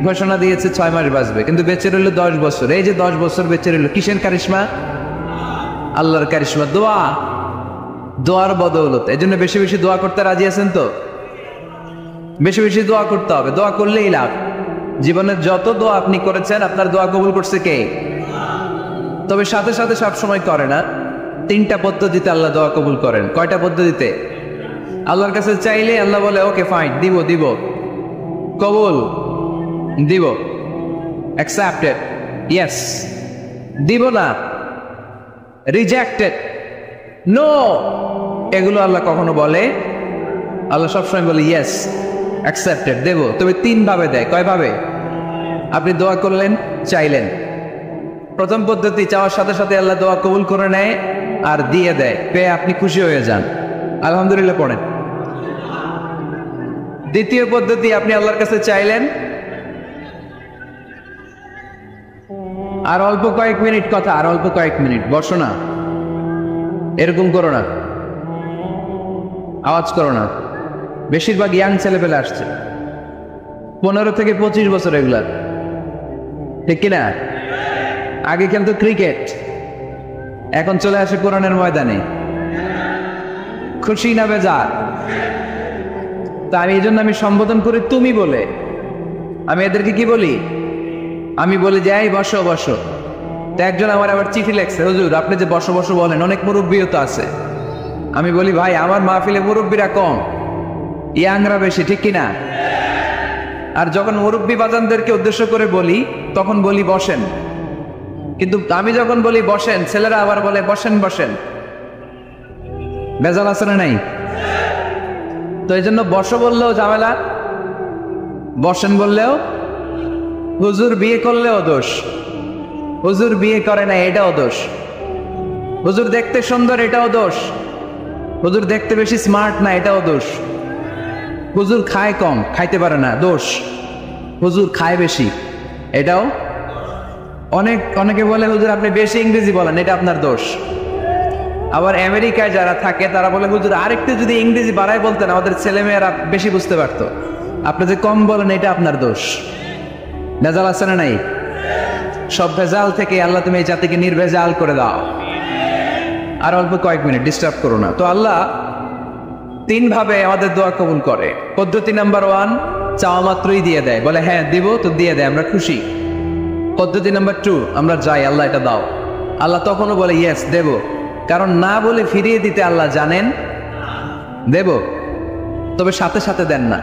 ঘোষণা দিয়েছে 6 মাস বাঁচবে, কিন্তু বেঁচে রইল 10 বছর। এই যে 10 বছর বেঁচে রইল, কিসের কারিশমা? আল্লাহর কারিশমা, দোয়া, দোয়ার বদৌলত। এই জন্য বেশি বেশি দোয়া করতে রাজি আছেন তো? বেশি বেশি দোয়া করতে হবে, দোয়া করলেই লাভ। জীবনের যত দোয়া আপনি করেছেন, আপনার দোয়া কবুল করছে কে? তবে সাথে সাথে সব সময় করে না। 3টা পদ্ধতিতে আল্লাহ দোয়া কবুল করেন। কয়টা পদ্ধতিতে? আল্লাহর কাছে চাইলে আল্লাহ বলে ওকে ফাইন, দিব দিব, কবুল দিব, অ্যাকসেপ্টেড, ইয়েস। দিব না, রিজেক্টেড, নো। এগুলো আল্লাহ কখনো বলে? আল্লাহ সবসময় বলে ইয়েস, অ্যাকসেপ্টেড, দেব। তবে 3 ভাবে দেয়। কয় ভাবে? আপনি দোয়া করলেন, চাইলেন। প্রথম পদ্ধতি, চাওয়ার সাথে সাথে আল্লাহ দোয়া কবুল করে নেয় আর দিয়ে দেয়, পেয়ে আপনি খুশি হয়ে যান, আলহামদুলিল্লাহ পড়েন। দ্বিতীয় পদ্ধতি, আপনি আল্লাহর কাছে চাইলেন, আর অল্প কয়েক মিনিট কথা, আর অল্প কয়েক মিনিট, বসো না, এরকম করো না, আওয়াজ করো না। বেশিরভাগ ইয়াং ছেলেপেলে আসছে, 15 থেকে 25 বছর, এগুলার, ঠিক কিনা? আগে কিন্তু ক্রিকেট, এখন চলে আসে কোরআনের ময়দানে। খুশি না বেজার? তা আমি এই জন্য আমি সম্বোধন করি তুমি বলে। আমি এদেরকে কি বলি? আমি বলি যে এই বসো বসো। তো একজন আমার আবার চিঠি লেখছে, হুজুর আপনি যে বসো বসো বলেন, অনেক মুরব্বীও তো আছে। আমি বলি ভাই, আমার মাহফিলে মুরব্বীরা কম, ইয়াংরা বেশি, ঠিক কিনা? আর যখন মুরব্বী বাজানদেরকে উদ্দেশ্য করে বলি, তখন বলি বসেন। কিন্তু আমি যখন বলি বসেন, ছেলেরা আবার বলে বসেন বসেন। বেজাল আছে না নাই? তো এই জন্য বসো বললেও ঝামেলা, বসেন বললেও। হুজুর বিয়ে করলেও দোষ, হুজুর বিয়ে করে না এটাও দোষ, হুজুর দেখতে সুন্দর এটাও দোষ, হুজুর দেখতে বেশি স্মার্ট না এটাও দোষ, হুজুর খায় কম, খাইতে পারে না, দোষ, হুজুর খায় বেশি, এটাও। অনেকে বলে হুজুর আপনি বেশি ইংরেজি বলেন, এটা আপনার দোষ। আবার আমেরিকায় যারা থাকে তারা বলে হুজুর আরেকটু যদি ইংরেজি বাড়ায় বলতেন আমাদের ছেলেমেয়েরা বেশি বুঝতে পারতো, আপনি যে কম বলেন এটা আপনার দোষ। ভেজাল আছে না নাই? সব ভেজাল থেকে আল্লাহ তুমি এই জাতিকে নির্ভেজাল করে দাও। আর অল্প কয়েক মিনিট, ডিস্টার্ব করো না। তো আল্লাহ 3 ভাবে আমাদের দোয়া কবুল করে। পদ্ধতি নাম্বার 1, চাওয়া মাত্রই দিয়ে দেয়, বলে হ্যাঁ দিব, তো দিয়ে দেয়, আমরা খুশি। পদ্ধতি নাম্বার 2, আমরা যাই, আল্লাহ এটা দাও, আল্লাহ তখনও বলে ইয়েস দেব, কারণ না বলে ফিরিয়ে দিতে আল্লাহ জানেন দেব, তবে সাথে সাথে দেন না,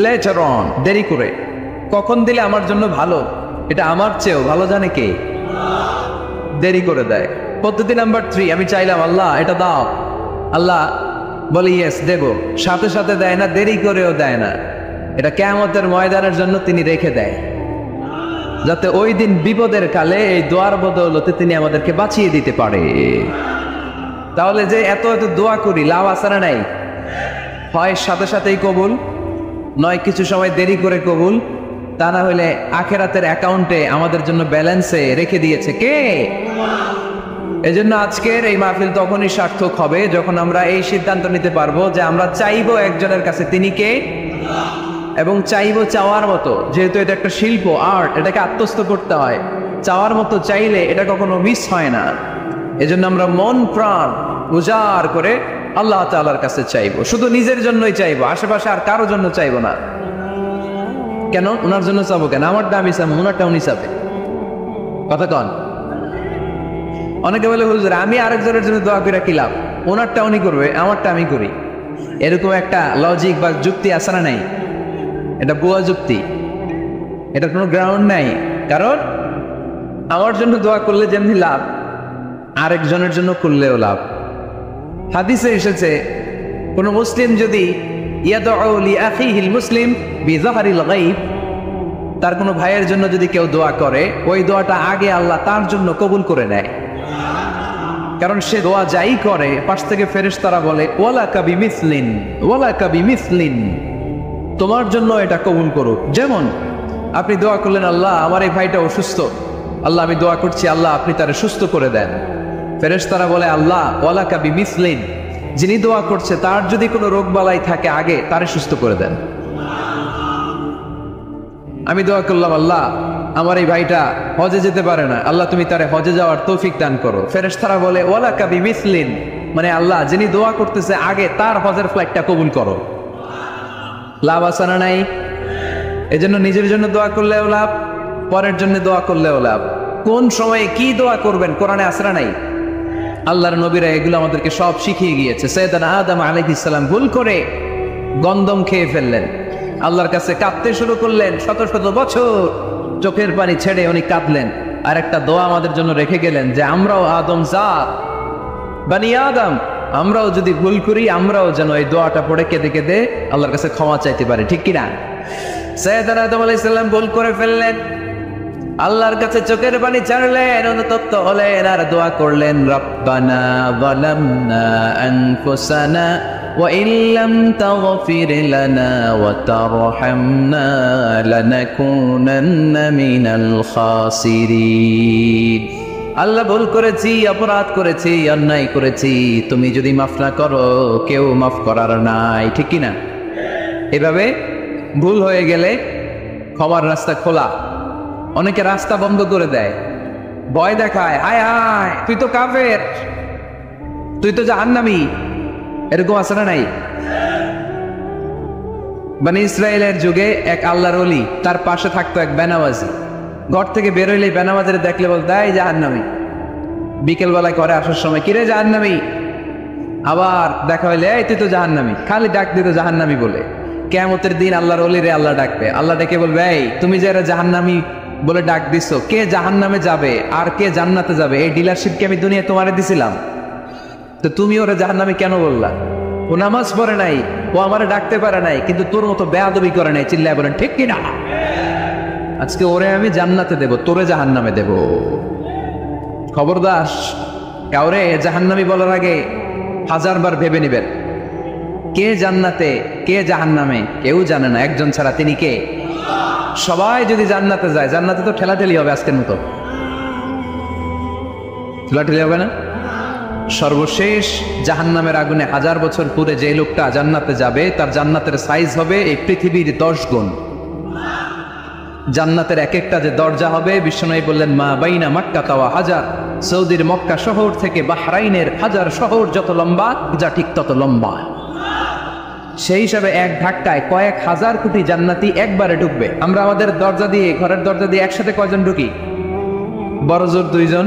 লেটার অন, দেরি করে। কখন দিলে আমার জন্য ভালো, এটা আমার চেয়েও ভালো জানে কে? দেরি করে দেয়। পদ্ধতি নাম্বার 3, আমি চাইলাম আল্লাহ এটা দাও, আল্লাহ বলে ইয়েস দেব, সাথে সাথে দেয় না, দেরি করেও দেয় না। এটা কিয়ামতের ময়দানের জন্য তিনি রেখে দেয়। যাতে ওই দিন বিপদের কালে এই দোয়ার বদৌলতে তিনি আমাদেরকে বাঁচিয়ে দিতে পারে। তাহলে যে এত এত দোয়া করি, লাভ আছে না নাই? হয় সাথে সাথেই কবুল, নয় কিছু সময় দেরি করে কবুল, তা না হলে আখেরাতের অ্যাকাউন্টে আমাদের জন্য ব্যালেন্সে রেখে দিয়েছে কে? এজন্য আজকের এই মাহফিল তখনই সার্থক হবে যখন আমরা এই সিদ্ধান্ত নিতে পারবো যে আমরা চাইবো একজনের কাছে, তিনি কে? এবং চাইবো চাওয়ার মতো। যেহেতু এটা একটা শিল্প, আর্ট, এটাকে আত্মস্থ করতে হয়। চাওয়ার মতো চাইলে এটা কখনো মিস হয় না। এজন্য আমরা মন প্রাণ উজাড় করে আল্লাহ তাআলার কাছে চাইবো, শুধু নিজের জন্যই চাইবো, আশেপাশে আর কারোর জন্য চাইবো না। কেন? ওনার জন্য চাবো কেন? আমারটা আমি চাবো, ওনারটা উনি চাবে। কথা কন? অনেকে বলে হুজুর আমি আরেকজনের জন্য দোয়া করে কি লাভ? ওনারটা উনি করবে, আমারটা আমি করি। এরকম একটা লজিক বা যুক্তি আছে না নাই? এটা ভুয়া যুক্তি, এটার কোনো গ্রাউন্ড নাই। কারণ আমার জন্য দোয়া করলে যেমনি লাভ, আরেকজনের জন্য করলেও লাভ। হাদিসে এসেছে কোন মুসলিম যদি ইয়াদউ লিআখিহিল মুসলিম বিযাহরিল গায়ব, তার কোনো ভাইয়ের জন্য যদি কেউ দোয়া করে, ওই দোয়াটা আগে আল্লাহ তার জন্য কবুল করে নেয়। কারণ সে দোয়া যাই করে, পাশ থেকে ফেরেশতারা বলে ওয়ালাকা বিমিসলিন, ওয়ালাকা বিমিসলিন, তোমার জন্য এটা কবুল করুক। যেমন আপনি দোয়া করলেন, আল্লাহ আমার এই ভাইটা অসুস্থ, আল্লাহ আমি দোয়া করছি আল্লাহ আপনি তারে সুস্থ করে দেন। ফেরেশতারা বলে আল্লাহ ওয়ালাকা বিমিসলিন, যিনি দোয়া করছে তার যদি কোনো রোগ বালাই থাকে আগে তারে সুস্থ করে দেন। আমি দোয়া করলাম আল্লাহ আমার এই ভাইটা হজে যেতে পারে না, আল্লাহ তুমি তারে হজে যাওয়ার তৌফিক দান করো। ফেরেশতারা বলে ওয়ালাকা বিমিসলিন, মানে আল্লাহ যিনি দোয়া করতেছে আগে তার হজের ফ্লাইটটা কবুল করো। লাভ আছে না নাই? এজন্য নিজের জন্য দোয়া করলেও লাভ, পরের জন্য দোয়া করলেও লাভ। কোন সময়ে কি দোয়া করবেন কোরআনে আছে না নাই? আল্লাহর নবীরা এগুলো আমাদেরকে সব শিখিয়ে গিয়েছে। সাইয়েদনা আদম আলাইহিস সালাম ভুল করে গন্ধম খেয়ে ফেললেন, আল্লাহর কাছে কাঁদতে শুরু করলেন, শত শত বছর চোখের পানি ছেড়ে উনি কাঁদলেন। আর একটা দোয়া আমাদের জন্য রেখে গেলেন যে আমরাও আদম জাত, বানি আদম, আমরাও যদি ভুল করি আমরাও যেন এই দোয়াটা পড়ে কেঁদে কেঁদে আল্লাহর কাছে ক্ষমা চাইতে পারি, ঠিক কিনা? সাইয়েদনা আদম আলাইহিস সালাম ভুল করে ফেললেন, আল্লাহর কাছে চোখের পানি ছাড়লেন, অনুতপ্ত হলেন আর দোয়া করলেন রব্বানা যালামনা আনফুসানা ওয়া ইল্লাম তাগফির লানা ওয়া তারহামনা লানাকুনান্না মিনাল খাসিরিন। আল্লাহ ভুল করেছি, অপরাধ করেছি, অন্যায় করেছি, তুমি যদি মাফ না করো কেউ মাফ করার নাই, ঠিক কিনা? এভাবে ভুল হয়ে গেলে ক্ষমার রাস্তা খোলা। অনেকে রাস্তা বন্ধ করে দেয়, ভয় দেখায়, হায় হায় তুই তো কাফের, তুই তো জাহান্নামী, এরকম আছে না নাই? বনি ইসরায়েলের যুগে এক আল্লাহর ওলি, তার পাশে থাকতো এক বেনামাজি। ঘর থেকে বেরোইলে বেনামাজিরে দেখলে বলতো এই জাহান্নামী। বিকেল বেলায় করে আসার সময় কিরে জাহান্নামী, আবার দেখা হইলে এই তুই তো জাহান্নামী, খালি ডাক দিত জাহান্নামী বলে। কিয়ামতের দিন আল্লাহর ওলিরে আল্লাহ ডাকবে, আল্লাহ ডেকে বলবে এই তুমি যারা জাহান্নামী বলে ডাক দিছো, কে জাহান্নামে যাবে আর কে জান্নাতে যাবে এই ডিলারশিপ কি আমি দুনিয়ায় তোমারে দিছিলাম? তো তুমি ওরা জাহান্নামী কেন বললা? ও নামাজ পড়ে নাই, ও আমারে ডাকতে পারে নাই, কিন্তু তোর মতো বেয়াদবি করে নাই, চিল্লায় বলেন ঠিক কিনা? আজকে ওরে আমি জান্নাতে দেব, তোরে জাহান্নামে দেব। খবরদার, কাউরে জাহান্নামী বলার আগে 1000বার ভেবে নিবেন। কে জান্নাতে কে জাহান্নামে কেউ জানে না, একজন ছাড়া, তিনি কে? সবাই যদি জান্নাতে যায়, জান্নাতে তো ঠেলাঠেলি হবে আজকের মতো, ঠেলাঠেলি হবে না? সর্বশেষ জাহান্নামের আগুনে 1000 বছর পুরে যে লোকটা জান্নাতে যাবে তার জান্নাতের সাইজ হবে এই পৃথিবীর 10 গুণ। জান্নাতের এক একটা যে দরজা হবে, বিশ্বনবী বললেন মা বাইনা মক্কা ওয়া হাজার, সৌদির মক্কা শহর থেকে বাহরাইনের হাজার শহর যত লম্বা, যা ঠিক তত লম্বা। সেই হিসাবে এক ধাক্কায় কয়েক হাজার কোটি জান্নাতি একবারে ঢুকবে। আমরা আমাদের দরজা দিয়ে, ঘরের দরজা দিয়ে একসাথে কয়জন ঢুকি? বড় জোর 2 জন,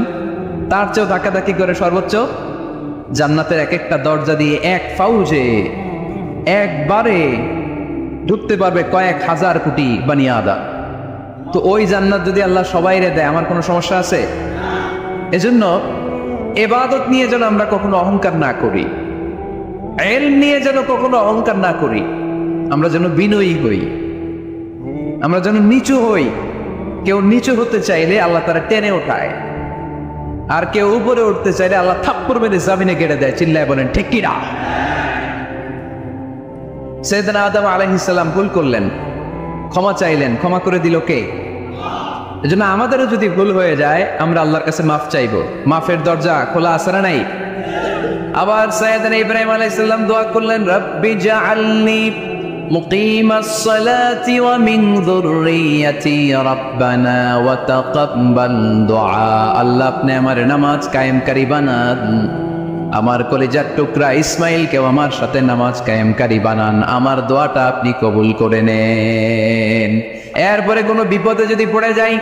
তার চেয়েও ধাক্কাধাক্কি করে সর্বোচ্চ। জান্নাতের এক একটা দরজা দিয়ে এক ফাউজে একবারে ঢুকতে পারবে কয়েক হাজার কোটি বানি আদম। তো ওই জান্নাত যদি আল্লাহ সবাইরে দেয়, আমার কোনো সমস্যা আছে? এজন্য ইবাদত নিয়ে যেন আমরা কখনো অহংকার না করি, ইলম নিয়ে যেন কখনো অহংকার না করি, আমরা যেন বিনয়ী হই, আমরা যেন নিচু হই। কেউ নিচু হতে চাইলে আল্লাহ তারা টেনে ওঠায়, আর কেউ উপরে উঠতে চাইলে আল্লাহ থাপ্পড় মেরে জামিনে কেটে দেয়। চিল্লায় বলেন ঠিক কি না? সাইয়েদনা আদম আলাইহিস সালাম ভুল করলেন, ক্ষমা চাইলেন, ক্ষমা করে দিল কে? এজন্য আমাদেরও যদি ভুল হয়ে যায় আমরা আল্লাহর কাছে মাফ চাইবো। মাফের দরজা খোলা আছে না নাই? আবার সাইয়েদনা ইব্রাহিম আলাইহিস সালাম দোয়া করলেন, রব্বি জাআলনি মুকিমাস সালাতি ওয়া মিন যুররিয়াতি রাব্বানা ওয়া তাকাব্বাল দুআ। আল্লাহ আপনি আমার নামাজ কায়েমকারী বানান, আমার কলিজার টুকরা ইসমাইলকেও আমার সাথে নামাজ কায়েমকারী বানান, আমার দোয়াটা আপনি কবুল করে নেন। এরপরে কোনো বিপদে যদি পড়ে যাই,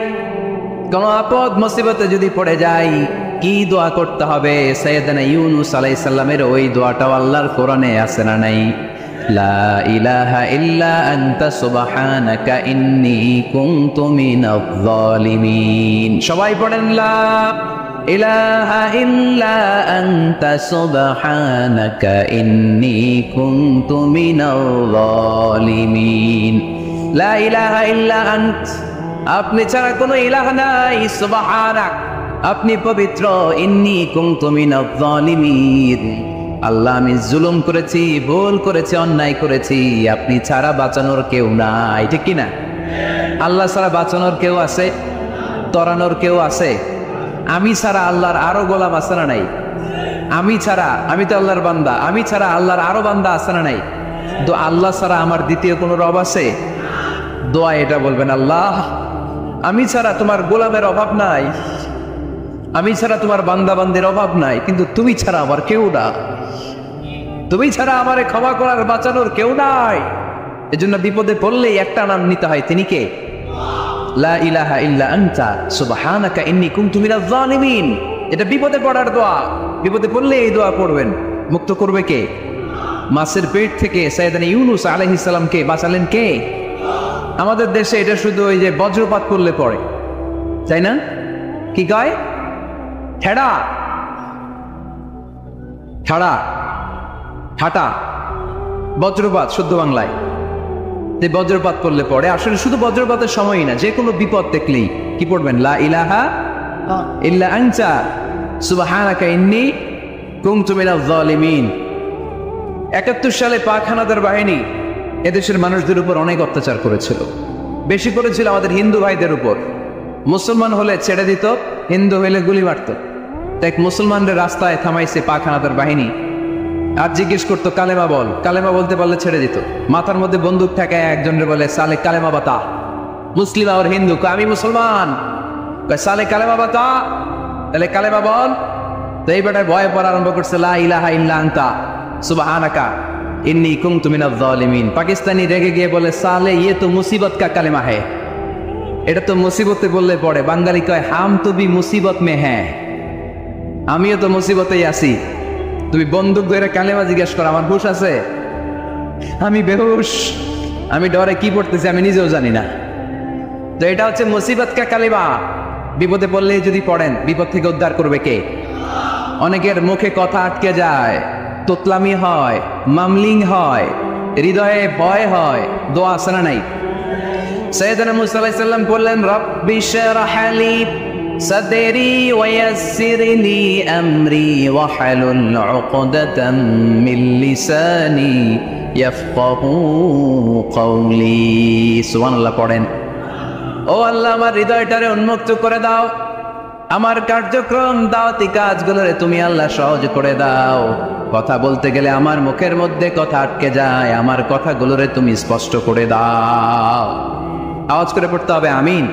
কোনো আপদ মুসিবতে যদি পড়ে যাই, কি দোয়া করতে হবে? সাইয়েদনা ইউনূস আলাইহিস সালামের ওই দোয়াটাও আল্লাহর কোরআনে আছে না নাই? লা ইলাহা ইল্লা আনতা সুবহানাকা ইন্নী কুনতু মিনাজ জালিমিন। সবাই পড়েন লা ইলাহা ইল্লা আনতা সুবহানাকা ইন্নী কুনতু মিনাল জালিমিন। লা ইলাহা ইল্লা আন্ত, আপনি ছাড়া কোনো ইলাহ নাই, সুবহানাক, আপনি পবিত্র, ইন্নী কুনতু মিনাজ জালিমিন, আল্লাহ আমি জুলুম করেছি, ভুল করেছি, অন্যায় করেছি, আপনি ছাড়া বাঁচানোর কেউ নাই। ঠিক কি না? আল্লাহ ছাড়া বাঁচানোর কেউ আছে? তরানোর কেউ আছে? আমি ছাড়া আল্লাহর আরো গোলাম আছে না নাই? আমি ছাড়া, আমি তো আল্লাহর বান্দা, আমি ছাড়া আল্লাহর আরো বান্দা আছে না নাই? তো আল্লাহ ছাড়া আমার দ্বিতীয় কোনো রব আছে? দোয়া এটা বলবেন, আল্লাহ আমি ছাড়া তোমার গোলামের অভাব নাই, আমি ছাড়া তোমার বান্দা বান্দির অভাব নাই, কিন্তু তুমি ছাড়া আমার কেউ না, তুমি ছাড়া আমারে ক্ষমা করার বাঁচানোর কেউ নাই। এজন্য বিপদে পড়লেই একটা নাম নিতে হয়, তিনি কে? লা ইলাহা ইল্লা আনতা সুবহানাকা ইন্নী কুনতু মিনাজ জালিমিন। এটা বিপদে পড়ার দোয়া, বিপদে পড়লে এই দোয়া পড়বেন। মুক্ত করবে কে? মাছের পেট থেকে সাইয়েদনা ইউনূস আলাইহিস সালামকে বাঁচালেন কে? আমাদের দেশে এটা শুধু ওই যে বজ্রপাত করলে পড়ে, তাই না? কি কয়? ঠেড়া, ঠাড়া, ঠাটা, বজ্রপাত শুদ্ধ বাংলায়। যে বজ্রপাত করলে পড়ে, আসলে শুধু বজ্রপাতের সময়ই না, যে কোনো বিপদ দেখলেই কি পড়বেন? লা ইলাহা ইল্লা আনতা সুবহানাকা ইন্নী কুনতু মিনাজ জালিমিন। ৭১ সালে পাক হানাদার বাহিনী এদেশের মানুষদের উপর অনেক অত্যাচার করেছিল, বেশি করেছিল আমাদের হিন্দু ভাইদের উপর। মুসলমান হলে ছেড়ে দিত, হিন্দু হইলে গুলি মারত। এক মুসলমানদের রাস্তায় থামাইছে পাক হানাদার বাহিনী, আর জিজ্ঞেস করতো কালেমা বল, কালেমা বলতে পারলে ছেড়ে দিত। মাথার মধ্যে বন্দুক ঠেকায় একজনের বলে সালে কালেমা বাতা, মুসলিম আর হিন্দু, আমি মুসলমান, সালে কালেমা বাতা, তাহলে কালেমা বল। তো এই বেটায় ভয়ে পড়া আরম্ভ করছে, লা ইলাহা ইল্লা আনতা সুবহানাকা ইন্নী কুনতু মিনাজ জালিমিন। পাকিস্তানি রেগে গিয়ে বলে, সালে ইয়ে তো মুসিবত কা কালেমা হ্যায়, এটা তো মুসিবতে বললে পড়ে। বাঙালি কয়, হাম তো ভি মুসিবত মে হ্যাঁ, আমিও তো মুসিবতেই আছি, তুমি বন্দুক ধরে কালেমা জিজ্ঞেস কর, আমার হুশ আছে? আমি বেহুশ, আমি ডরে কি পড়তেছি আমি নিজেও জানি না। তো এটা হচ্ছে মুসিবত কা কালেমা। বিপদে পড়লে যদি পড়েন, বিপদ থেকে উদ্ধার করবে কে? অনেকের মুখে কথা আটকে যায়, তোতলামি হয়, মামলিং হয়, হৃদয়ে ভয় হয়, দোয়া আছে না নাই? সাইয়েদনা মুসা আলাইহিস সালাম বললেন, রব্বি শরহ লি সাদরি ওয়া ইয়াসসির লি আমরি ওয়াহলুল উকদাতাম মিন লিসানি ইয়াফকাহু কওলি। সুবহানাল্লাহ পড়েন। ও আল্লাহ, আমার হৃদয়টারে উন্মুক্ত করে দাও, আমার কার্যক্রম দাওয়াতি কাজগুলোরে তুমি আল্লাহ সহজ করে দাও। কথা বলতে গেলে আমার মুখের মধ্যে কথা আটকে যায়, আমার কথাগুলোরে তুমি স্পষ্ট করে দাও। আওয়াজ করে পড়তে হবে আমিন।